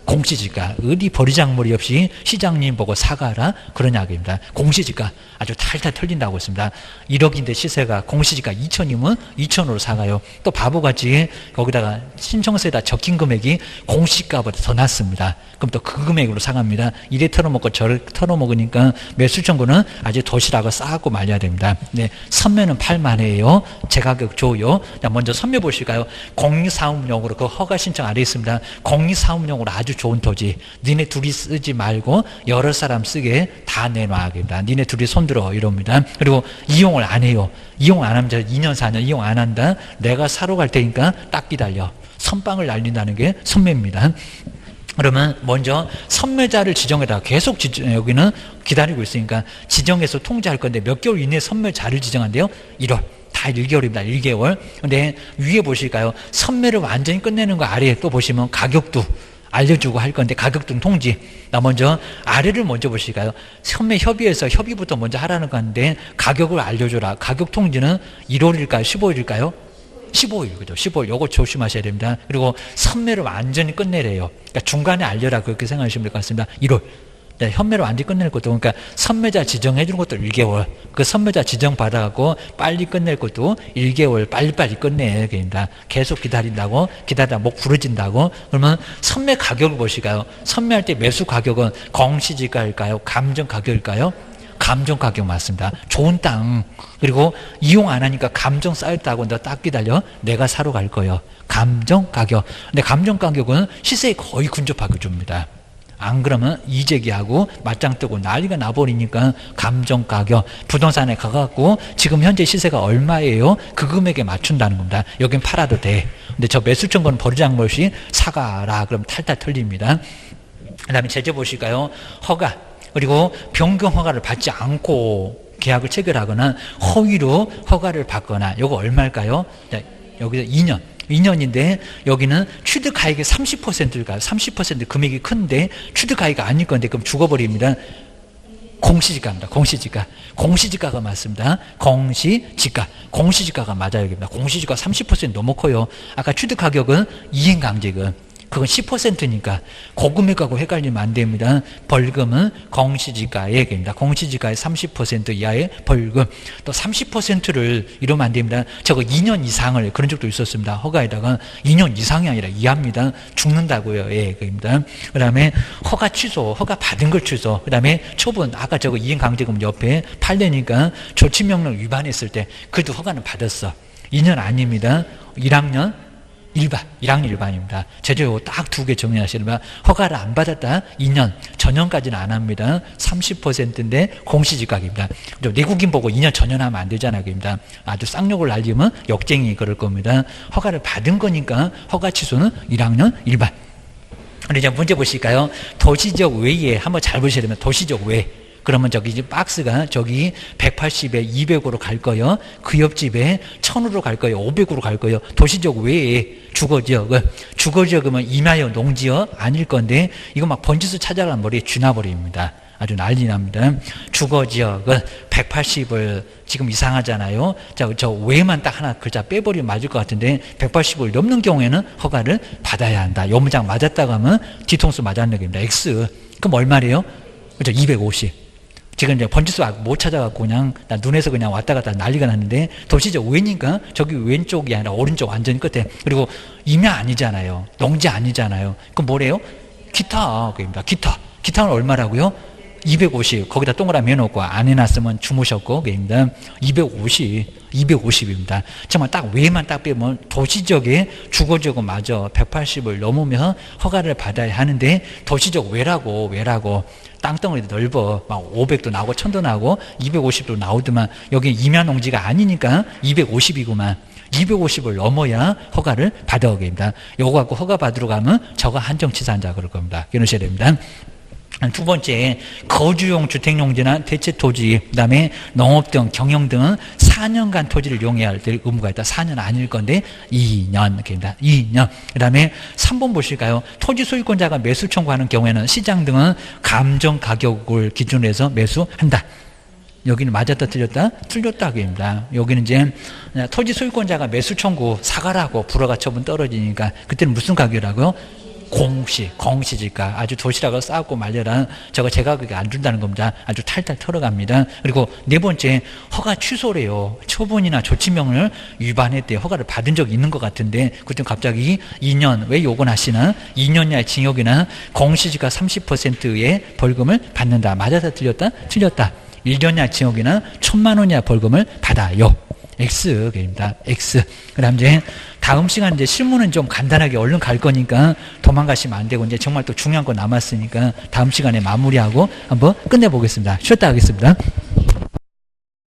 공시지가. 어디 버리장머리 없이 시장님 보고 사가라? 그런 이야기입니다. 공시지가 아주 탈탈 털린다고 했습니다. 1억인데 시세가 공시지가 2천이면 2천으로 사가요. 또 바보같이 거기다가 신청서에다 적힌 금액이 공시가보다 더 낮습니다. 그럼 또 그 금액으로 사갑니다. 이래 털어먹고 저래 털어먹으니까 매수 청구는 아주 도시락을 싸갖고 말려야 됩니다. 네, 선매는 팔만해요. 제 가격 줘요. 자, 먼저 선매 보실까요? 공익사업용으로 그 허가 신청 아래 있습니다. 공익사업용으로 아주 아주 좋은 토지. 니네 둘이 쓰지 말고 여러 사람 쓰게 다 내놔. 니네 둘이 손들어 이럽니다. 그리고 이용을 안 해요. 이용 안 하면 2년 4년 이용 안 한다. 내가 사러 갈 테니까 딱 기다려. 선빵을 날린다는 게 선매입니다. 그러면 먼저 선매자를 지정해라. 계속 여기는 기다리고 있으니까 지정해서 통지할 건데 몇 개월 이내에 선매자를 지정한대요. 1월. 다 1개월입니다. 1개월. 근데 위에 보실까요? 선매를 완전히 끝내는 거 아래에 또 보시면 가격도 알려주고 할 건데 가격등 통지. 나 먼저 아래를 먼저 보실까요? 선매 협의에서 협의부터 먼저 하라는 건데 가격을 알려줘라. 가격 통지는 1월일까요? 15일일까요? 15일, 그죠? 15일. 요거 조심하셔야 됩니다. 그리고 선매를 완전히 끝내래요. 그러니까 중간에 알려라. 그렇게 생각하시면 될 것 같습니다. 1월. 네, 현매를 완전히 끝낼 것도, 그러니까 선매자 지정해 주는 것도 1개월. 그 선매자 지정 받아갖고 빨리 끝낼 것도 1개월 빨리빨리 끝내야 됩니다. 계속 기다린다고, 기다리다 목 부러진다고. 그러면 선매 가격을 보실까요? 선매할 때 매수 가격은 공시지가일까요? 감정 가격일까요? 감정 가격 맞습니다. 좋은 땅. 그리고 이용 안 하니까 감정 쌓였다고 너 딱 기다려. 내가 사러 갈 거예요. 감정 가격. 근데 감정 가격은 시세에 거의 근접하게 줍니다. 안 그러면 이재기하고 맞짱 뜨고 난리가 나버리니까 감정 가격. 부동산에 가갖고 지금 현재 시세가 얼마예요? 그 금액에 맞춘다는 겁니다. 여긴 팔아도 돼. 근데 저 매수 청구는 버리장 것이 사가라. 그럼 탈탈 털립니다. 그 다음에 제재 보실까요? 허가. 그리고 변경 허가를 받지 않고 계약을 체결하거나 허위로 허가를 받거나 요거 얼마일까요? 여기서 2년. 2년인데 여기는 취득가액의 30%일까요? 30% 금액이 큰데 취득가액이 아닐 건데 그럼 죽어버립니다. 공시지가입니다. 공시지가. 공시지가가 맞습니다. 공시지가. 공시지가가 맞아요. 공시지가 30% 너무 커요. 아까 취득가격은 이행강제금. 그건 10%니까 고금액하고 헷갈리면 안 됩니다. 벌금은 공시지가액입니다. 공시지가의 30% 이하의 벌금. 또 30%를 이러면 안 됩니다. 저거 2년 이상을 그런 적도 있었습니다. 허가에다가 2년 이상이 아니라 이하입니다. 죽는다고요. 예, 그입니다. 그 다음에 허가 취소, 허가 받은 걸 취소. 그 다음에 처분, 아까 저거 이행강제금 옆에 판례니까 조치명령 위반했을 때 그래도 허가는 받았어. 2년 아닙니다. 1학년 일반, 1학년 일반입니다. 제조 딱 두 개 정리하시려면 허가를 안 받았다 2년, 전년까지는 안 합니다. 30%인데 공시지가입니다. 내국인 보고 2년 전년하면 안 되잖아요. 그입니다. 아주 쌍욕을 날리면 역쟁이 그럴 겁니다. 허가를 받은 거니까 허가 취소는 1학년 일반. 근데 이제 문제 보실까요? 도시적 외에 한번 잘 보셔야 됩니다. 도시적 외. 그러면 저기 이제 박스가 저기 180에 200으로 갈 거예요. 그 옆집에 1000으로 갈 거예요. 500으로 갈 거예요. 도시적 외에 주거지역. 주거지역이면 임야여 농지여 아닐 건데 이거 막 번지수 찾아가면 머리에 쥐나버립니다. 아주 난리 납니다. 주거지역은 180을 지금 이상하잖아요. 자, 저 외만 딱 하나 글자 빼버리면 맞을 것 같은데 180을 넘는 경우에는 허가를 받아야 한다. 요 문장 맞았다고 하면 뒤통수 맞았는 겁니다. X. 그럼 얼마래요? 그죠? 250. 지금 이제 번지수 못 찾아갖고 그냥 나 눈에서 그냥 왔다 갔다 난리가 났는데 도시적 외니까 저기 왼쪽이 아니라 오른쪽 완전 끝에. 그리고 임야 아니잖아요. 농지 아니잖아요. 그럼 뭐래요? 기타. 그입니다. 기타. 기타는 얼마라고요? 250. 거기다 동그라미 해놓고 안 해놨으면 주무셨고 그입니다. 250입니다. 정말 딱 외만 딱 빼면 도시적에 주거지역은 맞아 180을 넘으면 허가를 받아야 하는데 도시적 외라고 땅덩어리도 넓어. 막 500도 나오고 1000도 나오고 250도 나오더만 여기 임야 농지가 아니니까 250이구만. 250을 넘어야 허가를 받아오게 됩니다. 요거 갖고 허가 받으러 가면 저거 한정치사한다 그럴 겁니다. 기억하셔야 됩니다. 두 번째, 거주용 주택용지나 대체토지, 그 다음에 농업 등 경영 등은 4년간 토지를 이용해야 될 의무가 있다. 4년 아닐 건데 2년, 이렇게입니다. 2년. 그 다음에 3번 보실까요? 토지 소유권자가 매수 청구하는 경우에는 시장 등은 감정 가격을 기준으로 해서 매수한다. 여기는 맞았다 틀렸다? 틀렸다 그입니다. 여기는 이제 토지 소유권자가 매수 청구 사가라고 불허가 처분 떨어지니까 그때는 무슨 가격이라고요? 공시지가. 아주 도시락을 쌓고 말려라. 저거 제 가격에 안 준다는 겁니다. 아주 탈탈 털어갑니다. 그리고 네 번째, 허가 취소래요. 처분이나 조치명을 위반했대. 허가를 받은 적이 있는 것 같은데 그때 갑자기 2년, 왜 요건 하시나? 2년 이하의 징역이나 공시지가 30%의 벌금을 받는다. 맞았다 틀렸다? 틀렸다. 1년 이하 징역이나 1000만 원 이하 벌금을 받아요. X입니다. X. 그 다음 이제 다음 시간 이제 실무는 좀 간단하게 얼른 갈 거니까 도망가시면 안 되고 이제 정말 또 중요한 거 남았으니까 다음 시간에 마무리하고 한번 끝내보겠습니다. 쉬었다 하겠습니다.